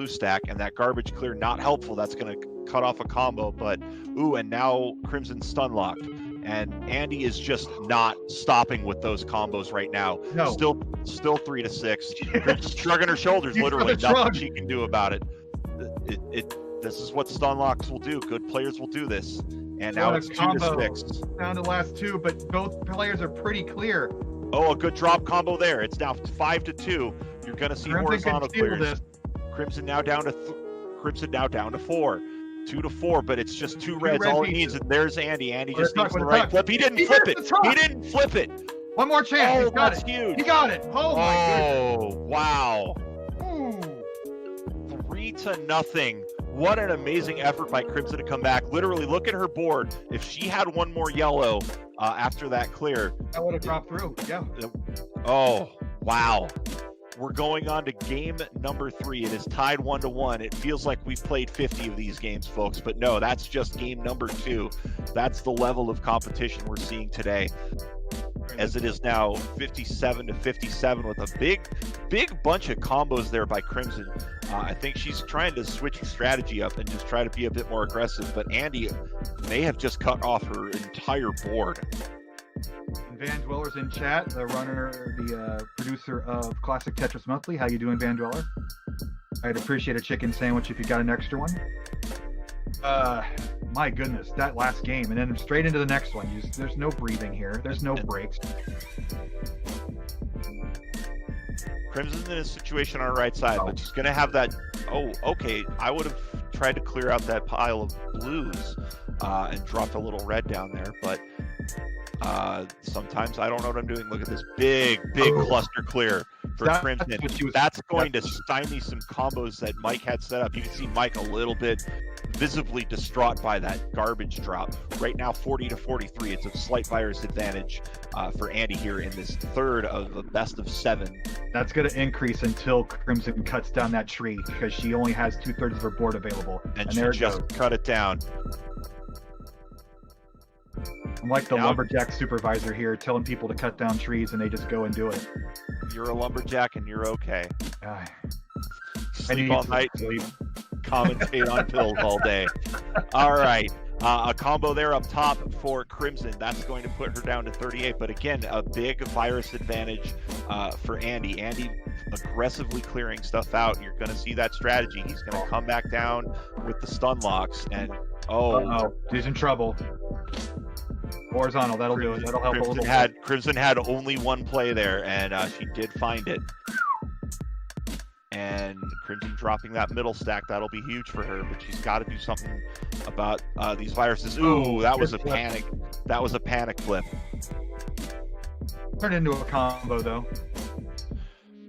stack, and that garbage clear not helpful. That's going to cut off a combo, but and now Crimson stun locked, and Andy is just not stopping with those combos right now. No. Still 3-6. Crimson's shrugging her shoulders. Literally nothing she can do about it. This is what stun locks will do. Good players will do this. And now it's 2-6. Down to the last two, but both players are pretty clear. A good drop combo there. It's now 5-2. You're going to see horizontal clears. Crimson now down to 4. 2-4, but it's just two reds. All it needs, and there's Andy. Andy just needs the right flip. He didn't flip it. He didn't flip it. One more chance. That's huge. He got it. Oh my goodness. Wow. Ooh. 3-0. What an amazing effort by Crimson to come back. Literally, look at her board. If she had one more yellow after that clear, that would have dropped through. Yeah. Oh, wow. We're going on to game number 3. It is tied 1-1. It feels like we've played 50 of these games, folks, but no, that's just game number 2. That's the level of competition we're seeing today, as it is now 57-57 with a big bunch of combos there by Crimson. I think she's trying to switch the strategy up and just try to be a bit more aggressive, but Andy may have just cut off her entire board. Van Dweller's in chat, the producer of Classic Tetris Monthly. How you doing, Van Dweller? I'd appreciate a chicken sandwich if you got an extra one. My goodness, that last game, and then straight into the next one. There's no breathing here. There's no breaks. Crimson's in a situation on her right side, but she's going to have that. I would have tried to clear out that pile of blues and dropped a little red down there, but sometimes I don't know what I'm doing. Look at this big cluster clear for Crimson. That's going to stymie some combos that Mike had set up. You can see Mike a little bit visibly distraught by that garbage drop. Right now, 40-43. It's a slight virus advantage for Andy here in this third of the best of 7. That's going to increase until Crimson cuts down that tree, because she only has 2/3 of her board available. And she just cut it down. I'm like the lumberjack supervisor here, telling people to cut down trees, and they just go and do it. You're a lumberjack, and you're okay. Sleep all night, commentate on pills all day. All right. A combo there up top for Crimson. That's going to put her down to 38. But again, a big virus advantage for Andy. Andy aggressively clearing stuff out. You're going to see that strategy. He's going to come back down with the stun locks. And she's in trouble. Horizontal, that'll do it. That'll help a little bit. Crimson had only one play there, and she did find it. And Crimson dropping that middle stack, that'll be huge for her, but she's got to do something about these viruses. Ooh, that was a panic. That was a panic flip. Turned into a combo, though.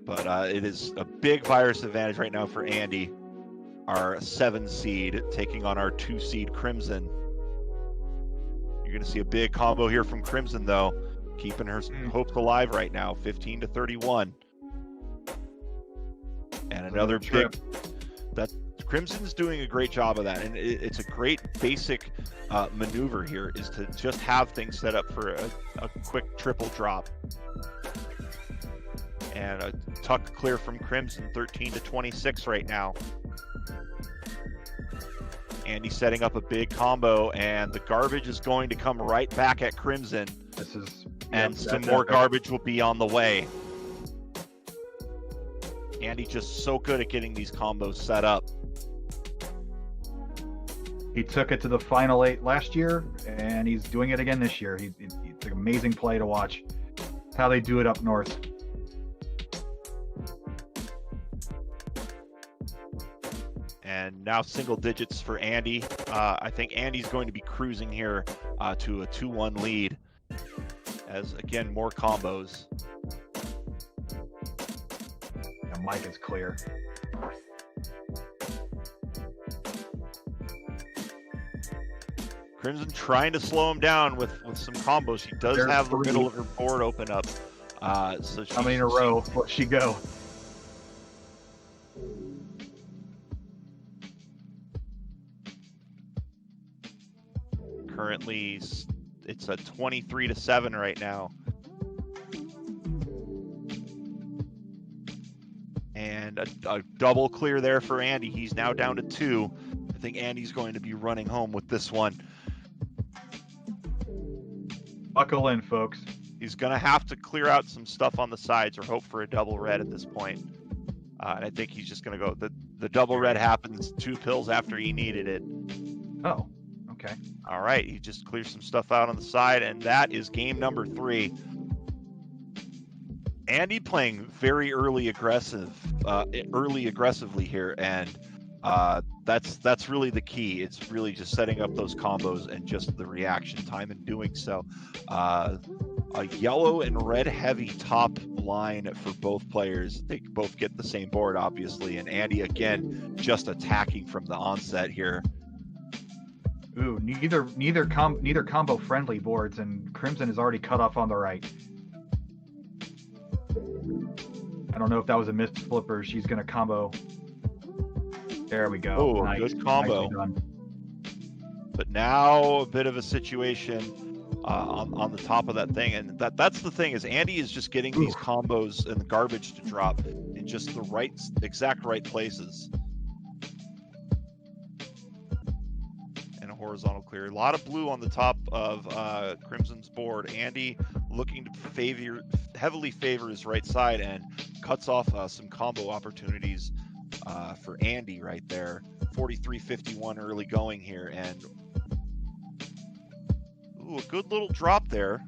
But it is a big virus advantage right now for Andy, our 7 seed, taking on our 2 seed Crimson. You're going to see a big combo here from Crimson, though, keeping her hopes alive right now, 15-31. And another big. That Crimson's doing a great job of that, and it's a great basic maneuver here, is to just have things set up for a quick triple drop. And a tuck clear from Crimson, 13-26 right now. Andy setting up a big combo, and the garbage is going to come right back at Crimson. Some more garbage will be on the way. Andy just so good at getting these combos set up. He took it to the final 8 last year, and he's doing it again this year. It's an amazing play to watch. How they do it up north. And now single digits for Andy. I think Andy's going to be cruising here to a 2-1 lead. As again, more combos. Yeah, Mike is clear. Crimson trying to slow him down with some combos. She does There's have the 3. middle of her board open up. So How many in a row will she go? Currently, it's a 23-7 right now. And a double clear there for Andy. He's now down to 2. I think Andy's going to be running home with this one. Buckle in, folks. He's going to have to clear out some stuff on the sides or hope for a double red at this point. And I think he's just going to go. The double red happens 2 pills after he needed it. Oh, okay. All right, he just clears some stuff out on the side, and that is game number 3. Andy playing very early aggressively here, and that's really the key. It's really just setting up those combos and just the reaction time in doing so. A yellow and red heavy top line for both players. They both get the same board, obviously, and Andy again just attacking from the onset here. Ooh, neither combo friendly boards, and Crimson is already cut off on the right. I don't know if that was a missed flipper. She's gonna combo. There we go. Oh, nice. good combo. But now a bit of a situation on the top of that thing, and that's the thing is Andy is just getting these combos and the garbage to drop in just the exact right places. And a horizontal clear. A lot of blue on the top of Crimson's board. Andy looking to heavily favor his right side and cuts off some combo opportunities for Andy right there. 43-51 early going here, and ooh, a good little drop there.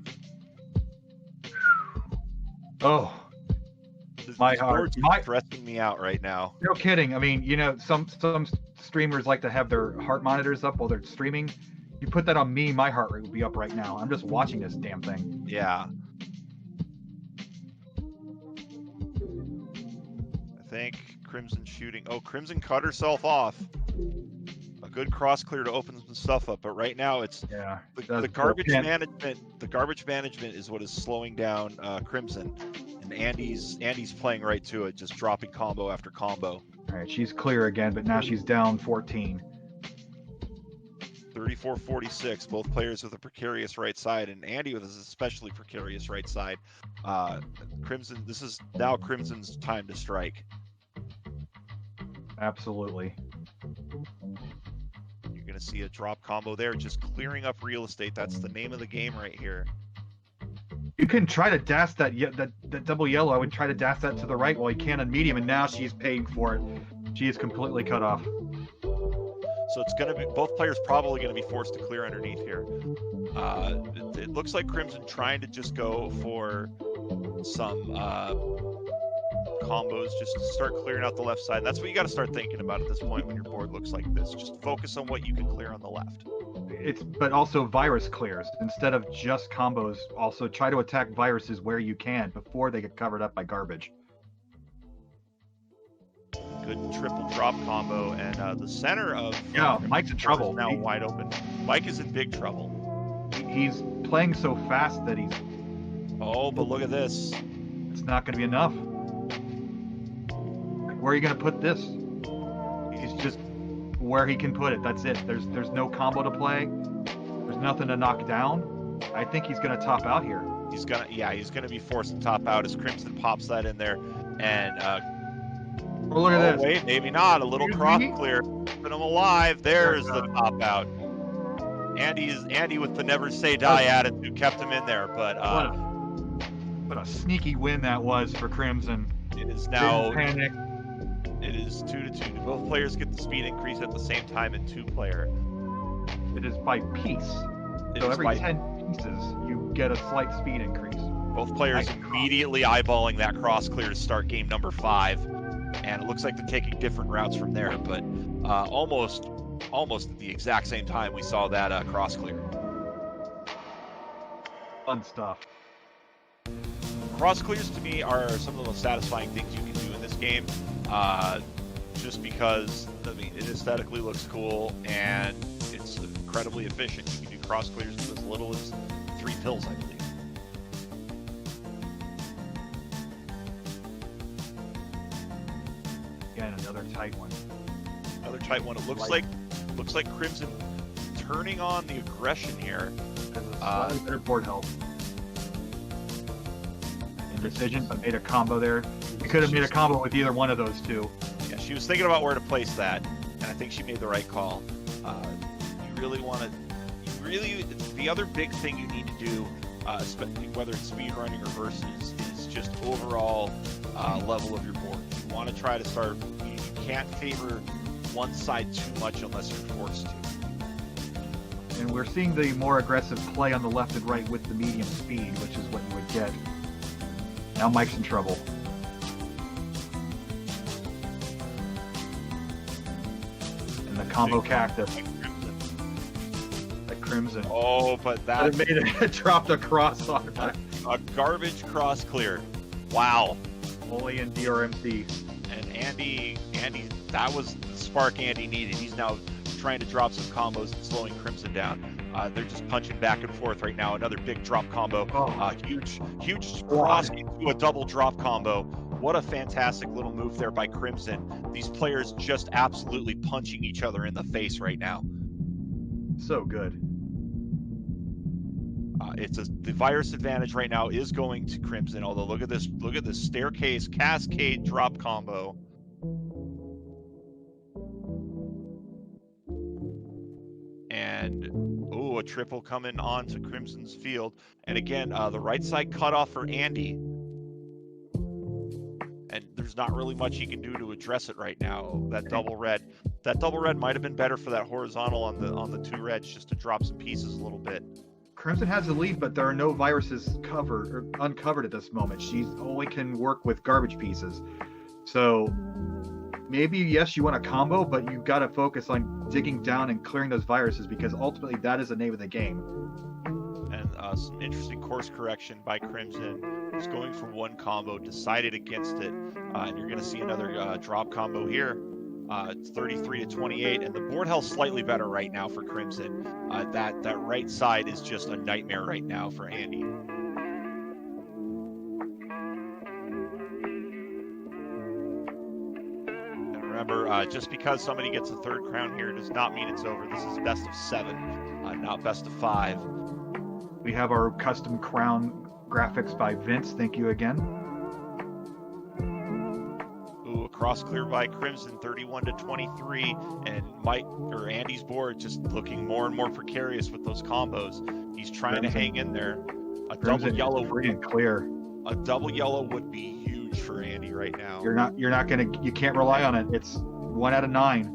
Oh, my heart. Stressing me out right now. No kidding. I mean, some streamers like to have their heart monitors up while they're streaming. You put that on me, my heart rate would be up right now. I'm just watching this damn thing. Yeah. I think Crimson shooting. Oh, Crimson cut herself off. A good cross clear to open some stuff up, but right now it's the garbage management. The garbage management is what is slowing down Crimson, and Andy's playing right to it, just dropping combo after combo. All right, she's clear again, but now she's down 14. 34-46. Both players with a precarious right side, and Andy with his especially precarious right side. Crimson. This is now Crimson's time to strike. Absolutely. You're going to see a drop combo there, just clearing up real estate. That's the name of the game right here. You can try to dash that double yellow. I would try to dash that to the right while you can on medium, and now she's paying for it. She is completely cut off. So it's going to be both players probably going to be forced to clear underneath here. It looks like Crimson trying to just go for some combos just to start clearing out the left side. And that's what you got to start thinking about at this point when your board looks like this. Just focus on what you can clear on the left. But also virus clears instead of just combos. Also try to attack viruses where you can before they get covered up by garbage. Good triple drop combo, and the center of Mike's in trouble. Now wide open. Mike is in big trouble. He's playing so fast that he's. Oh, but look at this. It's not going to be enough. Where are you going to put this? He's just where he can put it. That's it. There's no combo to play. There's nothing to knock down. I think he's going to top out here. He's gonna be forced to top out as Crimson pops that in there, and oh, look at this. Wait, maybe not. A little cross clear, keeping him alive. There's the top out. Andy with the never say die attitude kept him in there, but what a sneaky win that was for Crimson. It is now panic. It is 2-2. Both players get the speed increase at the same time in 2-player. It is by piece. It So is every by 10 pieces, you get a slight speed increase. both players Nice. immediately eyeballing that cross clear to start game number 5, and it looks like they're taking different routes from there. But almost at the exact same time, we saw that cross clear. Fun stuff. Cross clears to me are some of the most satisfying things you can do in this game, just because I mean it aesthetically looks cool and it's incredibly efficient. You can do cross clears with as little as 3 pills, I believe. Again, another tight one. Another tight one. It looks like Crimson turning on the aggression here. Has a slightly better board health. Indecision, but made a combo there. You could have made a combo with either one of those two. Yeah, she was thinking about where to place that, and I think she made the right call. You really want to. The other big thing you need to do, whether it's speed running or versus, is just overall level of your board. You want to try to start. You can't favor one side too much unless you're forced to. And we're seeing the more aggressive play on the left and right with the medium speed, which is what you would get. Now Mike's in trouble. And the combo cactus. That Crimson. Oh, but that It made it dropped across on it. a garbage cross clear. Wow. Only in DRMC. And Andy, that was the spark Andy needed. He's now trying to drop some combos and slowing Crimson down. They're just punching back and forth right now. Another big drop combo. Huge cross into a double drop combo. What a fantastic little move there by Crimson. These players just absolutely punching each other in the face right now. So good. The virus advantage right now is going to Crimson. Although look at this staircase cascade drop combo. And a triple coming on to Crimson's field. And again, the right side cutoff for Andy. And there's not really much he can do to address it right now. That double red might have been better for that horizontal on the 2 reds, just to drop some pieces a little bit. Crimson has the lead, but there are no viruses covered or uncovered at this moment. She only can work with garbage pieces. So maybe, yes, you want a combo, but you've got to focus on digging down and clearing those viruses, because ultimately that is the name of the game. And some interesting course correction by Crimson. He's going for one combo, decided against it, and you're going to see another drop combo here. It's 33-28, and the board health slightly better right now for Crimson. That right side is just a nightmare right now for Andy. And remember, just because somebody gets a 3rd crown here does not mean it's over. This is best of 7, not best of 5. We have our custom crown graphics by Vince. Thank you again. A cross clear by Crimson, 31-23, and Andy's board just looking more and more precarious with those combos. He's trying to hang in there. A Crimson double yellow, free and clear. A double yellow would be huge for Andy right now. You can't rely on it. It's 1 out of 9.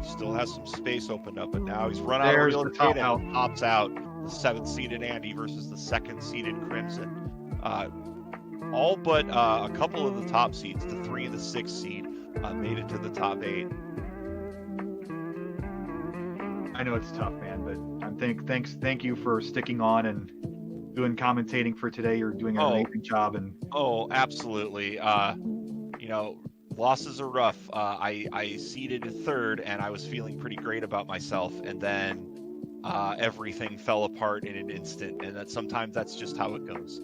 Still has some space opened up, but now he's run out There's of real the estate top and pops out. The 7th-seeded Andy versus the 2nd-seeded Crimson. All but a couple of the top seeds, the 3 and the 6 seed, made it to the top 8. I know it's tough, man, but thank you for sticking on and doing commentating for today. You're doing an amazing job. And absolutely. Losses are rough. I seeded 3rd, and I was feeling pretty great about myself, and then everything fell apart in an instant, and sometimes that's just how it goes.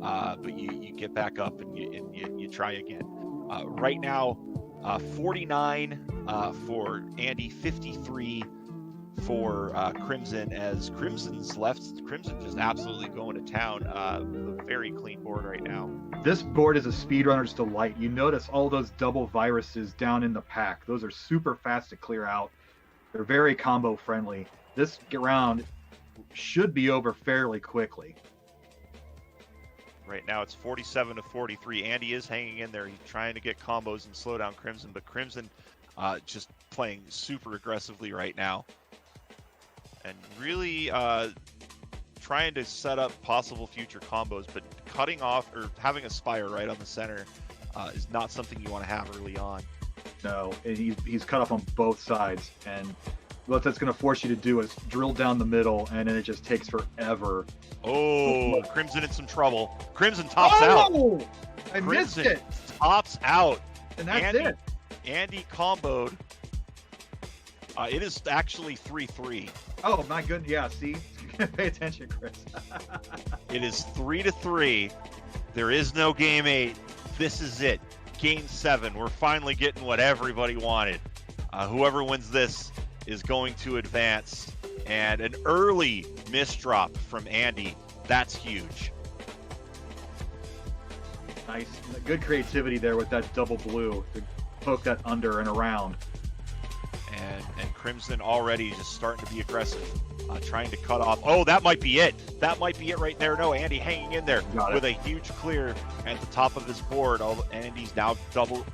But you get back up and you try again. Right now, 49 for Andy, 53 for Crimson, as Crimson just absolutely going to town. A very clean board right now. This board is a speedrunner's delight. You notice all those double viruses down in the pack. Those are super fast to clear out. They're very combo friendly. This round should be over fairly quickly. Right now it's 47-43. Andy is hanging in there. He's trying to get combos and slow down Crimson, but Crimson just playing super aggressively right now. And really trying to set up possible future combos, but cutting off or having a Spire right on the center is not something you want to have early on. No, and he's cut off on both sides, and what that's going to force you to do is drill down the middle, and then it just takes forever. Oh, Crimson in some trouble. Crimson tops out. I Crimson missed it. Tops out. And that's it. Andy comboed. It is actually 3-3. Oh my goodness! Yeah, see, pay attention, Chris. It is 3-3. There is no game 8. This is it. Game 7. We're finally getting what everybody wanted. Whoever wins this is going to advance. And an early misdrop from Andy. That's huge. Nice, good creativity there with that double blue to poke that under and around. And Crimson already just starting to be aggressive, trying to cut off. Oh, that might be it. That might be it right there. No, Andy hanging in there with a huge clear at the top of his board. Andy's now double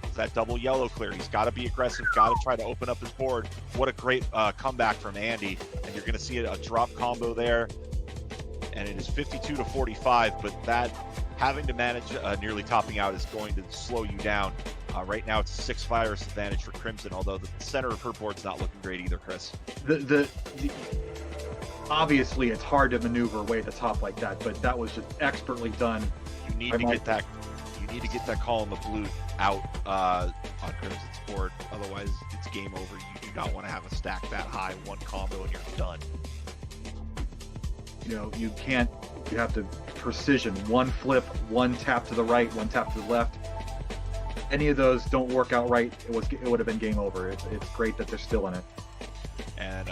yellow clear. He's got to be aggressive, got to try to open up his board. What a great comeback from Andy. And you're going to see a drop combo there. And it is 52-45, but that having to manage nearly topping out is going to slow you down. Right now it's a 6 virus advantage for Crimson, although the center of her board's not looking great either, Chris. The obviously it's hard to maneuver away the top like that, but that was just expertly done. You need to get that. You need to get that call in the blue out on Crimson's board. Otherwise, it's game over. You do not want to have a stack that high, one combo, and you're done. You know, you can't. You have to precision. One flip, one tap to the right, one tap to the left. Any of those don't work out right, it would have been game over. It's great that they're still in it. And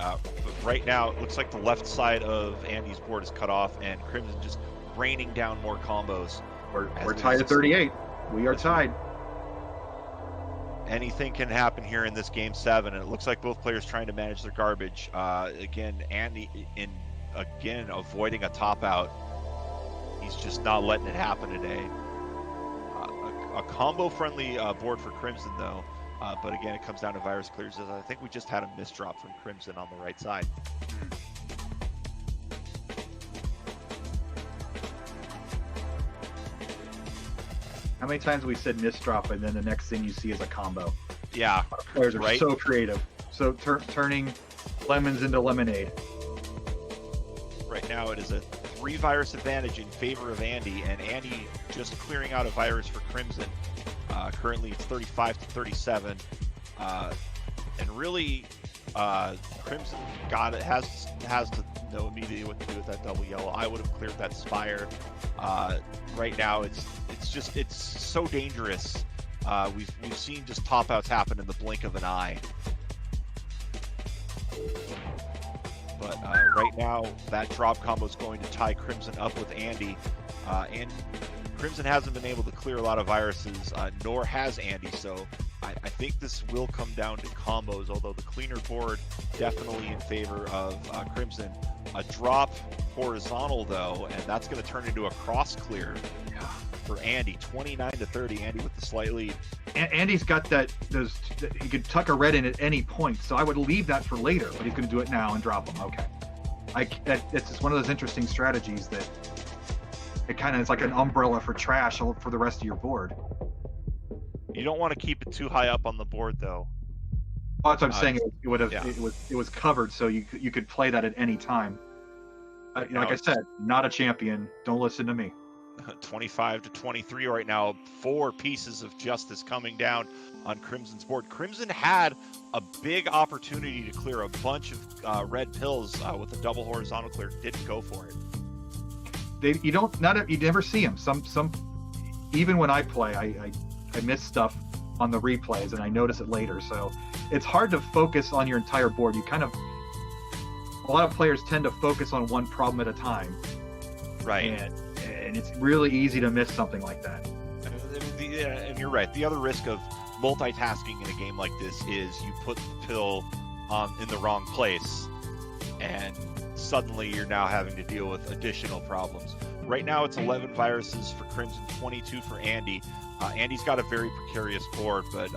right now, it looks like the left side of Andy's board is cut off, and Crimson just raining down more combos. We're tied at 38. We are tied. Anything can happen here in this game 7, and it looks like both players trying to manage their garbage. Again, Andy again avoiding a top out. He's just not letting it happen today. A combo-friendly board for Crimson, though. But again, it comes down to virus clears. I think we just had a misdrop from Crimson on the right side. How many times have we said misdrop, and then the next thing you see is a combo? Yeah, our players are right? so creative. So turning lemons into lemonade. Right now, it is a 3 virus advantage in favor of Andy, and Andy just clearing out a virus for Crimson. Currently, it's 35-37, and really, Crimson has to know immediately what to do with that double yellow. I would have cleared that Spire. Right now, it's so dangerous. We've seen just top outs happen in the blink of an eye. But right now, that drop combo is going to tie Crimson up with Andy. And Crimson hasn't been able to clear a lot of viruses, nor has Andy. So I think this will come down to combos, although the cleaner board definitely in favor of Crimson. A drop horizontal, though, and that's going to turn into a cross clear for Andy. 29-30, Andy with the slight lead. Andy's got he could tuck a red in at any point, so I would leave that for later, but he's going to do it now and drop them. Okay. It's just one of those interesting strategies that it kind of is like an umbrella for trash for the rest of your board. You don't want to keep it too high up on the board, though. Well, that's what I'm saying. It would have. Yeah. It was covered, so you could play that at any time. Like I said, not a champion. Don't listen to me. 25-23 right now. 4 pieces of justice coming down on Crimson's board. Crimson had a big opportunity to clear a bunch of red pills with a double horizontal clear. Didn't go for it. You never see them. Some even when I play, I miss stuff on the replays and I notice it later. So it's hard to focus on your entire board. A lot of players tend to focus on one problem at a time. Right. And it's really easy to miss something like that. And you're right. The other risk of multitasking in a game like this is you put the pill in the wrong place, and suddenly you're now having to deal with additional problems. Right now it's 11 viruses for Crimson, 22 for Andy. Andy's got a very precarious board, but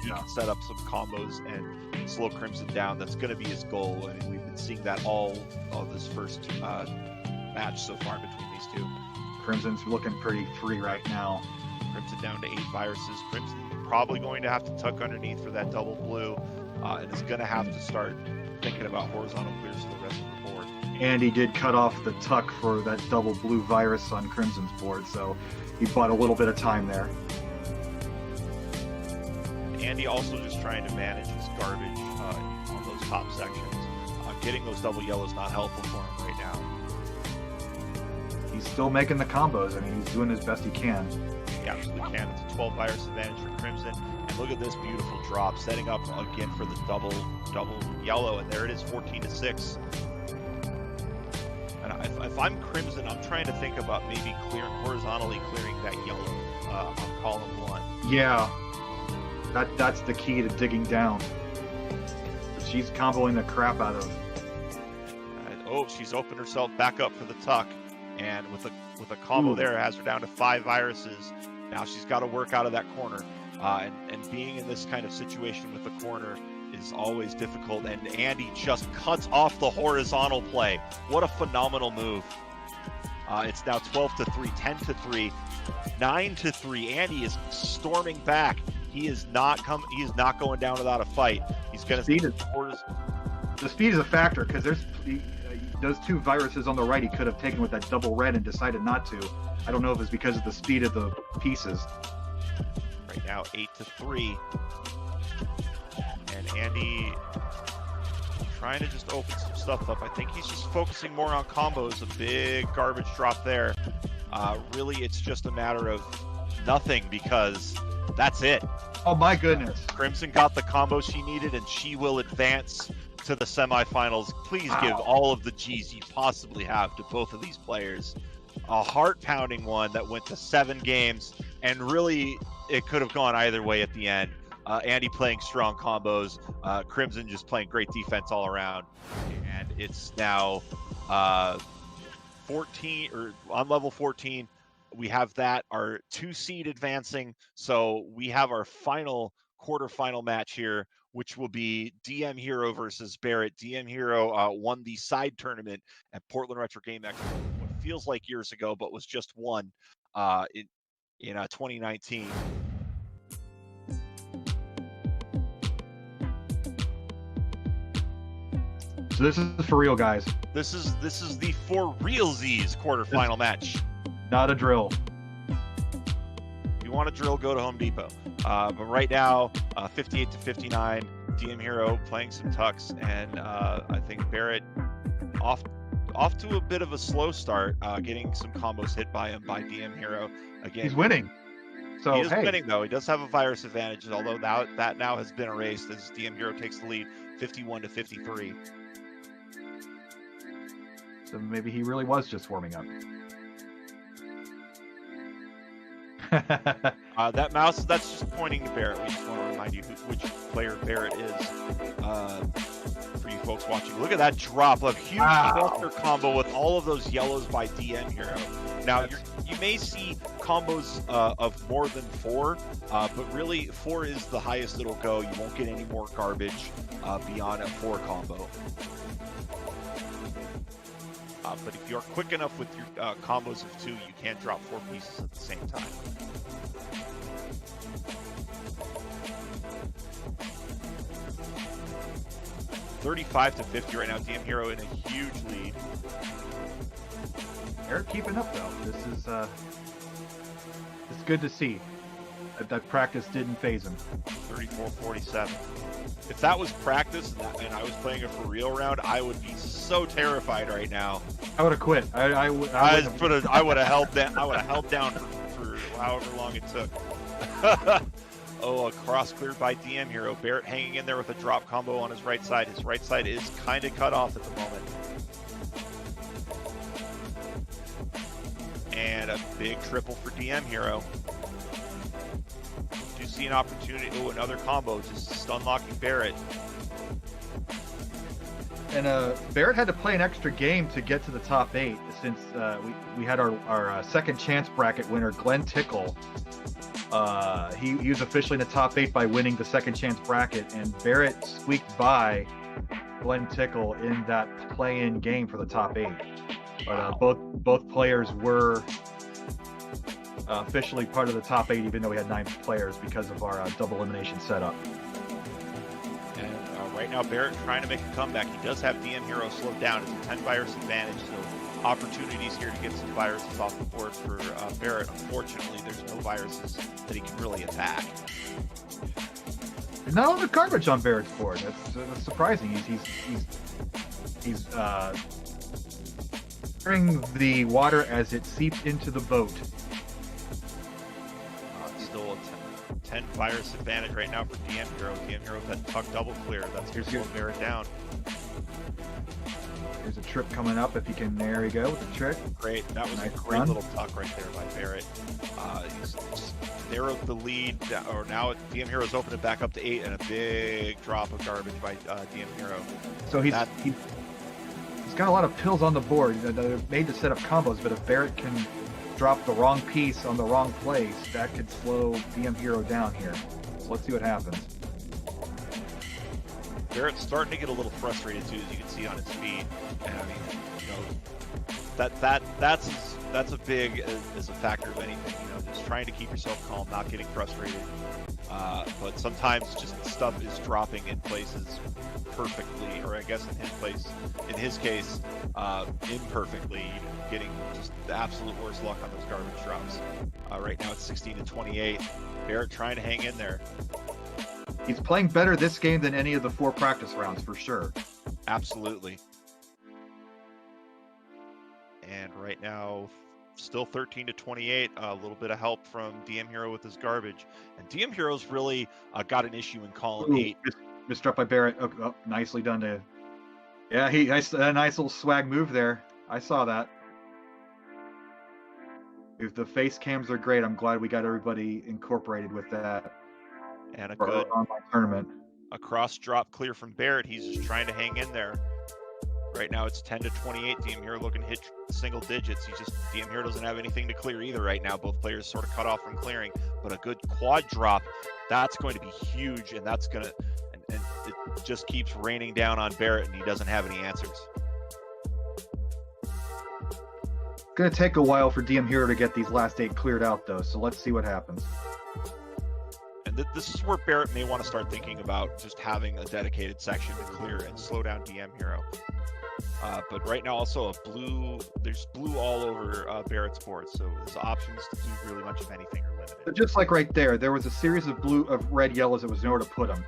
he can set up some combos and slow Crimson down. That's going to be his goal. I mean, we've been seeing that all of this first match so far between these two. Crimson's looking pretty free right now. Crimson down to 8 viruses. Crimson probably going to have to tuck underneath for that double blue, and is going to have to start thinking about horizontal clears for the rest of the board. And he did cut off the tuck for that double blue virus on Crimson's board, so he bought a little bit of time there. Andy also just trying to manage his garbage on those top sections. Getting those double yellows not helpful for him right now. He's still making the combos. I mean, he's doing as best he can. He absolutely can. It's a 12 virus advantage for Crimson. And look at this beautiful drop, setting up again for the double yellow. And there it is, 14-6. And if I'm Crimson, I'm trying to think about maybe horizontally clearing that yellow on column 1. Yeah, that's the key to digging down. She's comboing the crap out of. And, she's opened herself back up for the tuck, and with a combo there, has her down to 5 viruses. Now she's got to work out of that corner, and being in this kind of situation with the corner is always difficult. And Andy just cuts off the horizontal play. What a phenomenal move! It's now 12-3, 10-3, 9-3. Andy is storming back. He is not going down without a fight. He's going to. The speed is a factor because there's those 2 viruses on the right he could have taken with that double red and decided not to. I don't know if it's because of the speed of the pieces. Right now, 8-3, and Andy trying to just open some stuff up. I think he's just focusing more on combos. A big garbage drop there. Really, it's just a matter of nothing because that's it. Oh my goodness. Crimson got the combo she needed, and she will advance to the semifinals. Please give all of the G's you possibly have to both of these players. A heart-pounding one that went to 7 games, and really it could have gone either way at the end. Andy playing strong combos, Crimson just playing great defense all around, and it's now 14 or on level 14. We have that, our 2 seed advancing. So we have our final quarterfinal match here, which will be DM Hero versus Barrett. DM Hero won the side tournament at Portland Retro Game Expo, what feels like years ago, but was just won in 2019. So this is for real, guys. This is the for realsies quarterfinal match. Not a drill. If you want a drill, go to Home Depot. But right now, 58-59, DM Hero playing some tucks, and I think Barrett off to a bit of a slow start, getting some combos hit by him by DM Hero. Again, he's winning. So he is winning though. He does have a virus advantage, although that now has been erased as DM Hero takes the lead, 51-53. So maybe he really was just warming up. That mouse, that's just pointing to Barrett. We just want to remind you which player Barrett is for you folks watching. Look at that drop, a huge cluster combo with all of those yellows by DM Hero. Now, you may see combos of more than 4, but really 4 is the highest it'll go. You won't get any more garbage beyond a 4 combo. But if you're quick enough with your combos of 2, you can drop 4 pieces at the same time. $35-50 right now. DM Hero in a huge lead. They're keeping up though. This is it's good to see that practice didn't phase him. 34-47. If that was practice and I was playing a for real round, I would be so terrified right now. I would have quit. I would have held down. I would have held down for however long it took. A cross cleared by DM Hero. Barrett hanging in there with a drop combo on his right side. His right side is kind of cut off at the moment. And a big triple for DM Hero. Do see an opportunity. Another combo, just stun locking Barrett. And Barrett had to play an extra game to get to the top 8 since we had our second chance bracket winner, Glenn Tickle, He was officially in the top 8 by winning the second chance bracket, and Barrett squeaked by Glenn Tickle in that play-in game for the top 8. But both players were officially part of the top 8, even though we had 9 players because of our double elimination setup. And right now, Barrett trying to make a comeback. He does have DM Hero slowed down. It's a 10 virus advantage, so opportunities here to get some viruses off the board for Barrett. Unfortunately, there's no viruses that he can really attack. There's not a lot of garbage on Barrett's board. That's surprising. He's clearing the water as it seeps into the boat. Still a 10 virus advantage right now for DM Hero. DM Hero that tuck double clear. That's going to slow Barrett down. There's a trip coming up if he can. There we go with the trick. Great. That was nice a great run. little tuck right there by Barrett. He's narrowed the lead, or now DM Hero's opened it back up to 8, and a big drop of garbage by DM Hero. So he's got a lot of pills on the board that are made to set up combos, but if Barrett can drop the wrong piece on the wrong place, that could slow DM Hero down here. So let's see what happens. Barrett's starting to get a little frustrated too, as you can see on his feed. And I mean, you know, that's a big as a factor of anything. You know, just trying to keep yourself calm, not getting frustrated. But sometimes just stuff is dropping in places perfectly, or I guess in his case, imperfectly, getting just the absolute worst luck on those garbage drops. Right now it's 16-28. Barrett trying to hang in there. He's playing better this game than any of the 4 practice rounds for sure. Absolutely. And right now, still 13-28. A little bit of help from DM Hero with his garbage. And DM Hero's really got an issue in column 8. Misdrop by Barrett. Oh, nicely done to. Yeah, a nice little swag move there. I saw that. If the face cams are great, I'm glad we got everybody incorporated with that. And a good online tournament. A cross drop clear from Barrett. He's just trying to hang in there. Right now it's 10-28. DM Hero looking to hit single digits. DM Hero doesn't have anything to clear either right now. Both players sort of cut off from clearing, but a good quad drop, that's going to be huge, and that's gonna and it just keeps raining down on Barrett, and he doesn't have any answers. It's gonna take a while for DM Hero to get these last 8 cleared out though, so let's see what happens. And this is where Barrett may want to start thinking about just having a dedicated section to clear and slow down DM Hero. But right now also there's blue all over Barrett's board, so his options to do really much of anything are limited. But just like right there was a series of red yellows that was nowhere to put them.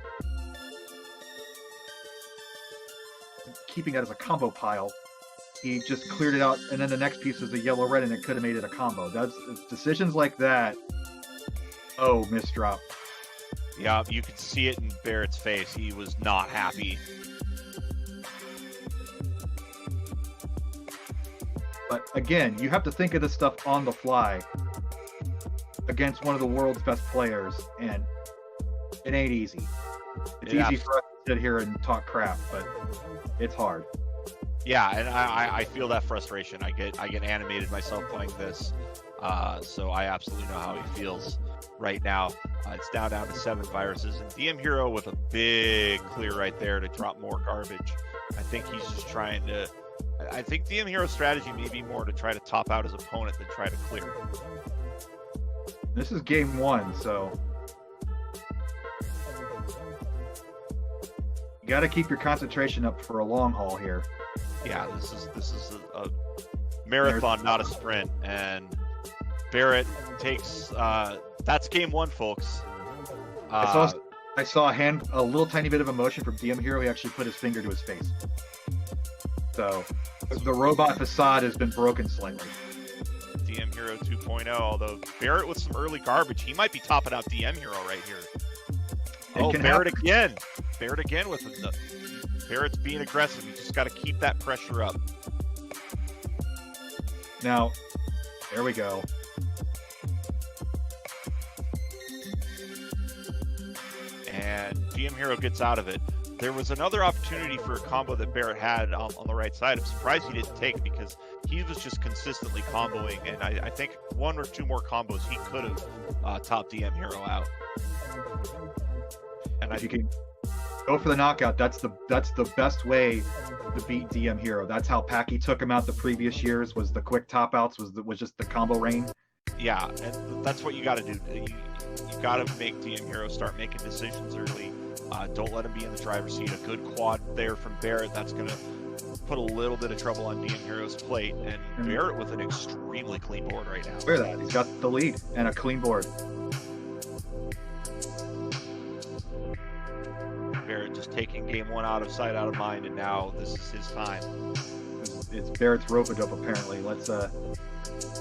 Keeping that as a combo pile, he just cleared it out, and then the next piece was a yellow red, and it could have made it a combo. That's decisions like that. Oh, misdrop. Yeah, you could see it in Barrett's face. He was not happy. But again, you have to think of this stuff on the fly against one of the world's best players, and it ain't easy. It's easy for us to sit here and talk crap, but it's hard. Yeah, and I feel that frustration. I get animated myself playing this, so I absolutely know how he feels right now. It's down to 7 viruses, and DM Hero with a big clear right there to drop more garbage. I think he's just trying to. I think DM Hero's strategy may be more to try to top out his opponent than try to clear. This is game 1, so you got to keep your concentration up for a long haul here. Yeah, this is a marathon, not a sprint, and Barrett takes. That's game 1, folks. I saw a little tiny bit of emotion from DM Hero. He actually put his finger to his face. So the robot facade has been broken slightly. DM Hero 2.0, although Barrett with some early garbage, he might be topping out DM Hero right here. Barrett again. Barrett again with the Barrett's being aggressive. You just got to keep that pressure up. Now, there we go. And DM Hero gets out of it. There was another opportunity for a combo that Barrett had on the right side. I'm surprised he didn't take it because he was just consistently comboing, and I think 1 or 2 more combos he could have topped DM Hero out. And If you can go for the knockout, that's the best way to beat DM Hero. That's how Packy took him out the previous years. Was the quick top outs? Was just the combo rain? Yeah, and that's what you got to do. You got to make DM Hero start making decisions early. Don't let him be in the driver's seat. A good quad there from Barrett. That's going to put a little bit of trouble on DM Hero's plate. And Barrett with an extremely clean board right now. Look at that. He's got the lead and a clean board. Barrett just taking game 1 out of sight, out of mind, and now this is his time. It's Barrett's rope-a-dope apparently. Let's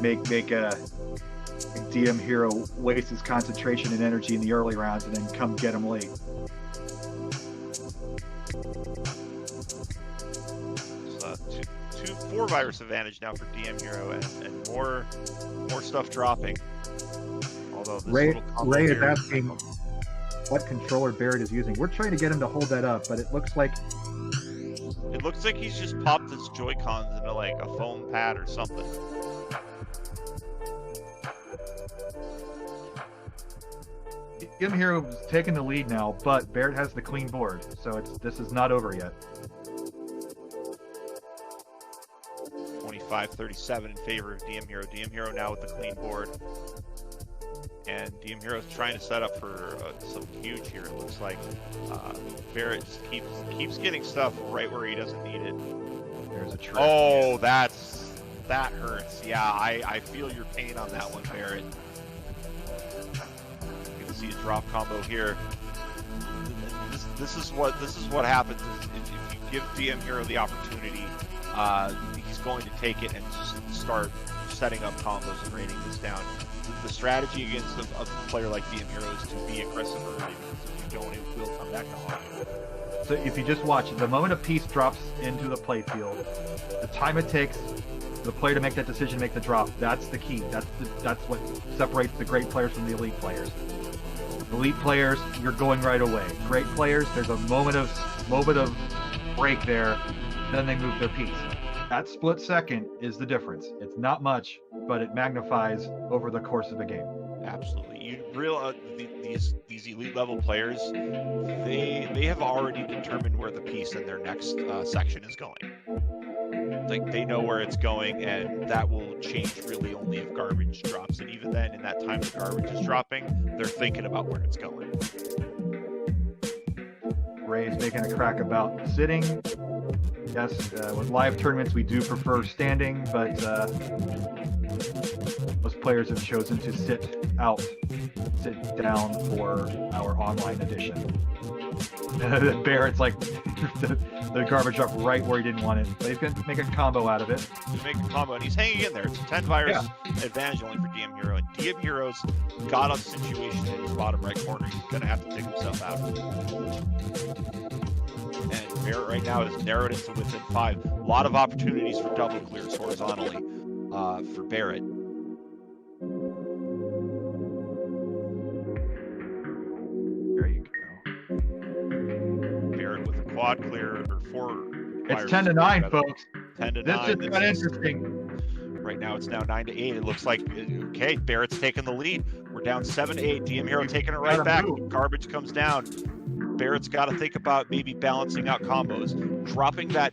make DM Hero waste his concentration and energy in the early rounds and then come get him late. It's 4 virus advantage now for DM Hero, and more stuff dropping. Although this Ray is here, asking what controller Barrett is using. We're trying to get him to hold that up, but it looks like he's just popped his Joy-Cons into like a foam pad or something. DM Hero is taking the lead now, but Barrett has the clean board, so this is not over yet. 25-37 in favor of DM Hero. DM Hero now with the clean board. And DM Hero is trying to set up for some huge here. It looks like Barrett just keeps getting stuff right where he doesn't need it. There's a trick. Oh, that hurts. Yeah, I feel your pain on that one, Barrett. You can see a drop combo here. This is what happens if you give DM Hero the opportunity. He's going to take it and just start setting up combos and raining this down. The strategy against a player like DM Hero is to be aggressive early, because if you don't, it will come back to haunt you. So if you just watch, the moment a piece drops into the playfield, the time it takes the player to make that decision, make the drop, that's the key. That's what separates the great players from the elite players. Elite players, you're going right away. Great players, there's a moment of break there, then they move their piece. That split second is the difference. It's not much, but it magnifies over the course of a game. Absolutely. You realize these elite level players, they have already determined where the piece in their next section is going. Like, they know where it's going, and that will change really only if garbage drops. And even then, in that time the garbage is dropping, they're thinking about where it's going. Ray's making a crack about sitting. Yes, with live tournaments, we do prefer standing, but most players have chosen to sit down for our online edition. Barrett's like the garbage up right where he didn't want it, but he's going to make a combo out of it. He's making a combo, and he's hanging in there. It's a 10 virus advantage only for DM Hero, and DM Hero's got a situation in his bottom right corner. He's going to have to take himself out. And Barrett right now has narrowed it to within 5. A lot of opportunities for double clears horizontally for Barrett. There you go. Barrett with a quad clear, or 4. It's 10-9, folks. 10-9. This is not interesting. Right now it's now 9-8. It looks like, okay, Barrett's taking the lead. We're down 7-8. DM Hero taking it right back. Garbage comes down. Barrett's got to think about maybe balancing out combos, dropping that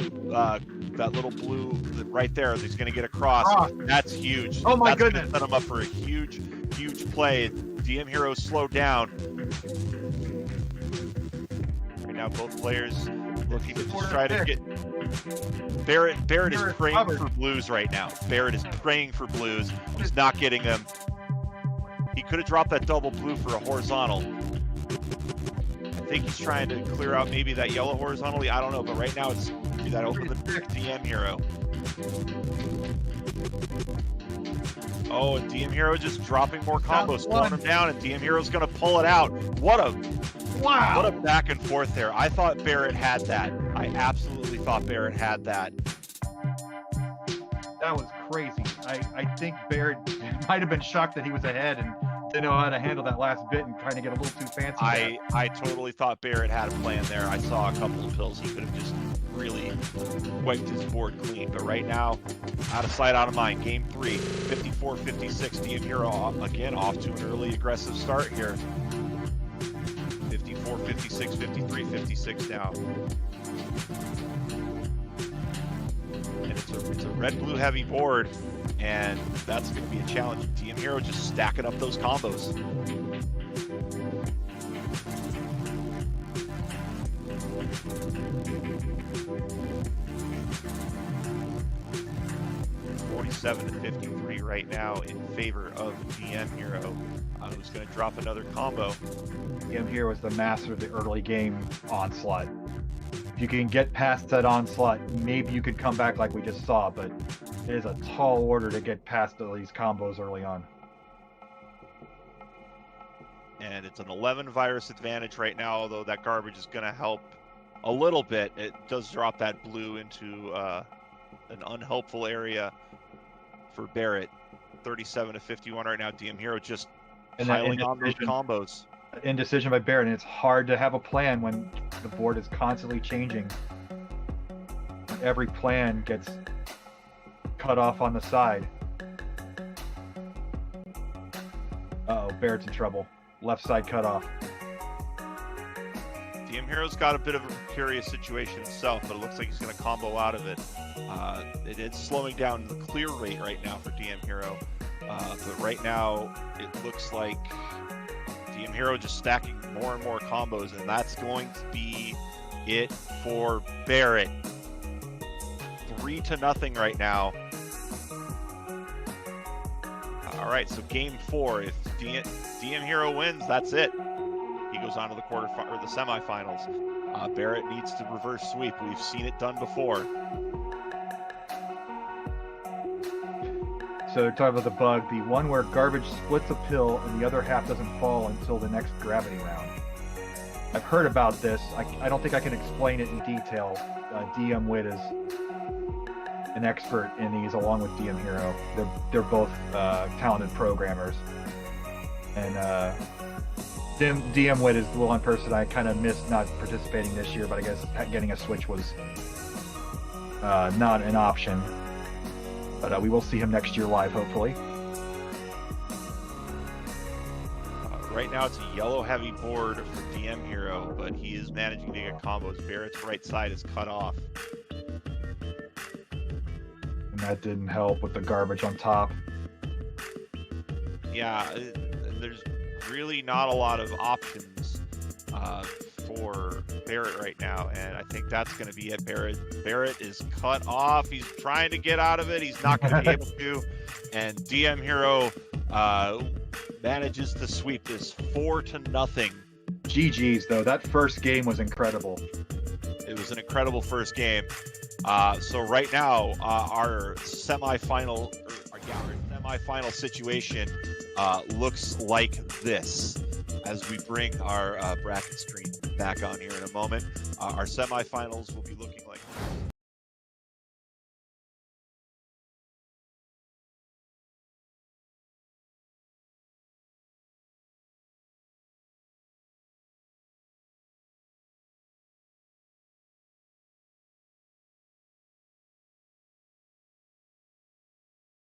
little blue right there. He's going to get across. That's huge. Oh my That's goodness! Set him up for a huge play. DM Hero slowed down. Right now, both players looking to just try to get. Barrett is praying for blues right now. Barrett is praying for blues. He's not getting them. He could have dropped that double blue for a horizontal. I think he's trying to clear out maybe that yellow horizontally. I don't know, but right now it's that open the DM Hero. Oh, and DM Hero just dropping more combos, slowing him down, and DM Hero's going to pull it out. What a back and forth there. I thought Barrett had that. I absolutely thought Barrett had that. That was crazy. I think Barrett might have been shocked that he was ahead and didn't know how to handle that last bit and trying to get a little too fancy. I totally thought Barrett had a plan there. I saw a couple of pills he could have just really wiped his board clean. But right now, out of sight, out of mind. Game 3, 54-56. DM Hero again off to an early aggressive start here. 54-56, 53-56 now. And it's a red-blue heavy board, and that's going to be a challenge. DM Hero just stacking up those combos. $47-53 right now in favor of DM Hero, who's going to drop another combo. DM Hero was the master of the early game onslaught. If you can get past that onslaught, maybe you could come back like we just saw, but it is a tall order to get past all these combos early on. And it's an 11 virus advantage right now, although that garbage is going to help a little bit. It does drop that blue into an unhelpful area for Barrett. 37-51 right now. DM Hero just piling on those combos. Indecision by Barrett, and it's hard to have a plan when the board is constantly changing. Every plan gets cut off on the side. Uh-oh, Barrett's in trouble. Left side cut off. DM Hero's got a bit of a precarious situation himself, but it looks like he's going to combo out of it. It is slowing down the clear rate right now for DM Hero, but right now it looks like DM Hero just stacking more and more combos, and that's going to be it for Barrett. 3-0 right now. All right, so game 4. If DM Hero wins, that's it. He goes on to the the semifinals. Barrett needs to reverse sweep. We've seen it done before. So talk about the bug, the one where garbage splits a pill and the other half doesn't fall until the next gravity round. I've heard about this. I don't think I can explain it in detail. DM Wit is an expert in these along with DM Hero. They're both talented programmers. And DM Wit is the one person I kind of missed not participating this year, but I guess getting a Switch was not an option. But we will see him next year live, hopefully. Right now it's a yellow heavy board for DM Hero, but he is managing to get combos. Barrett's right side is cut off. And that didn't help with the garbage on top. Yeah, there's really not a lot of options for Barrett right now, and I think that's going to be it. Barrett is cut off. He's trying to get out of it. He's not going to be able to, and DM Hero manages to sweep this 4-0. GG's though. That first game was incredible. It was an incredible first game. So right now, our semifinal situation looks like this. As we bring our bracket screen back on here in a moment, our semifinals will be looking like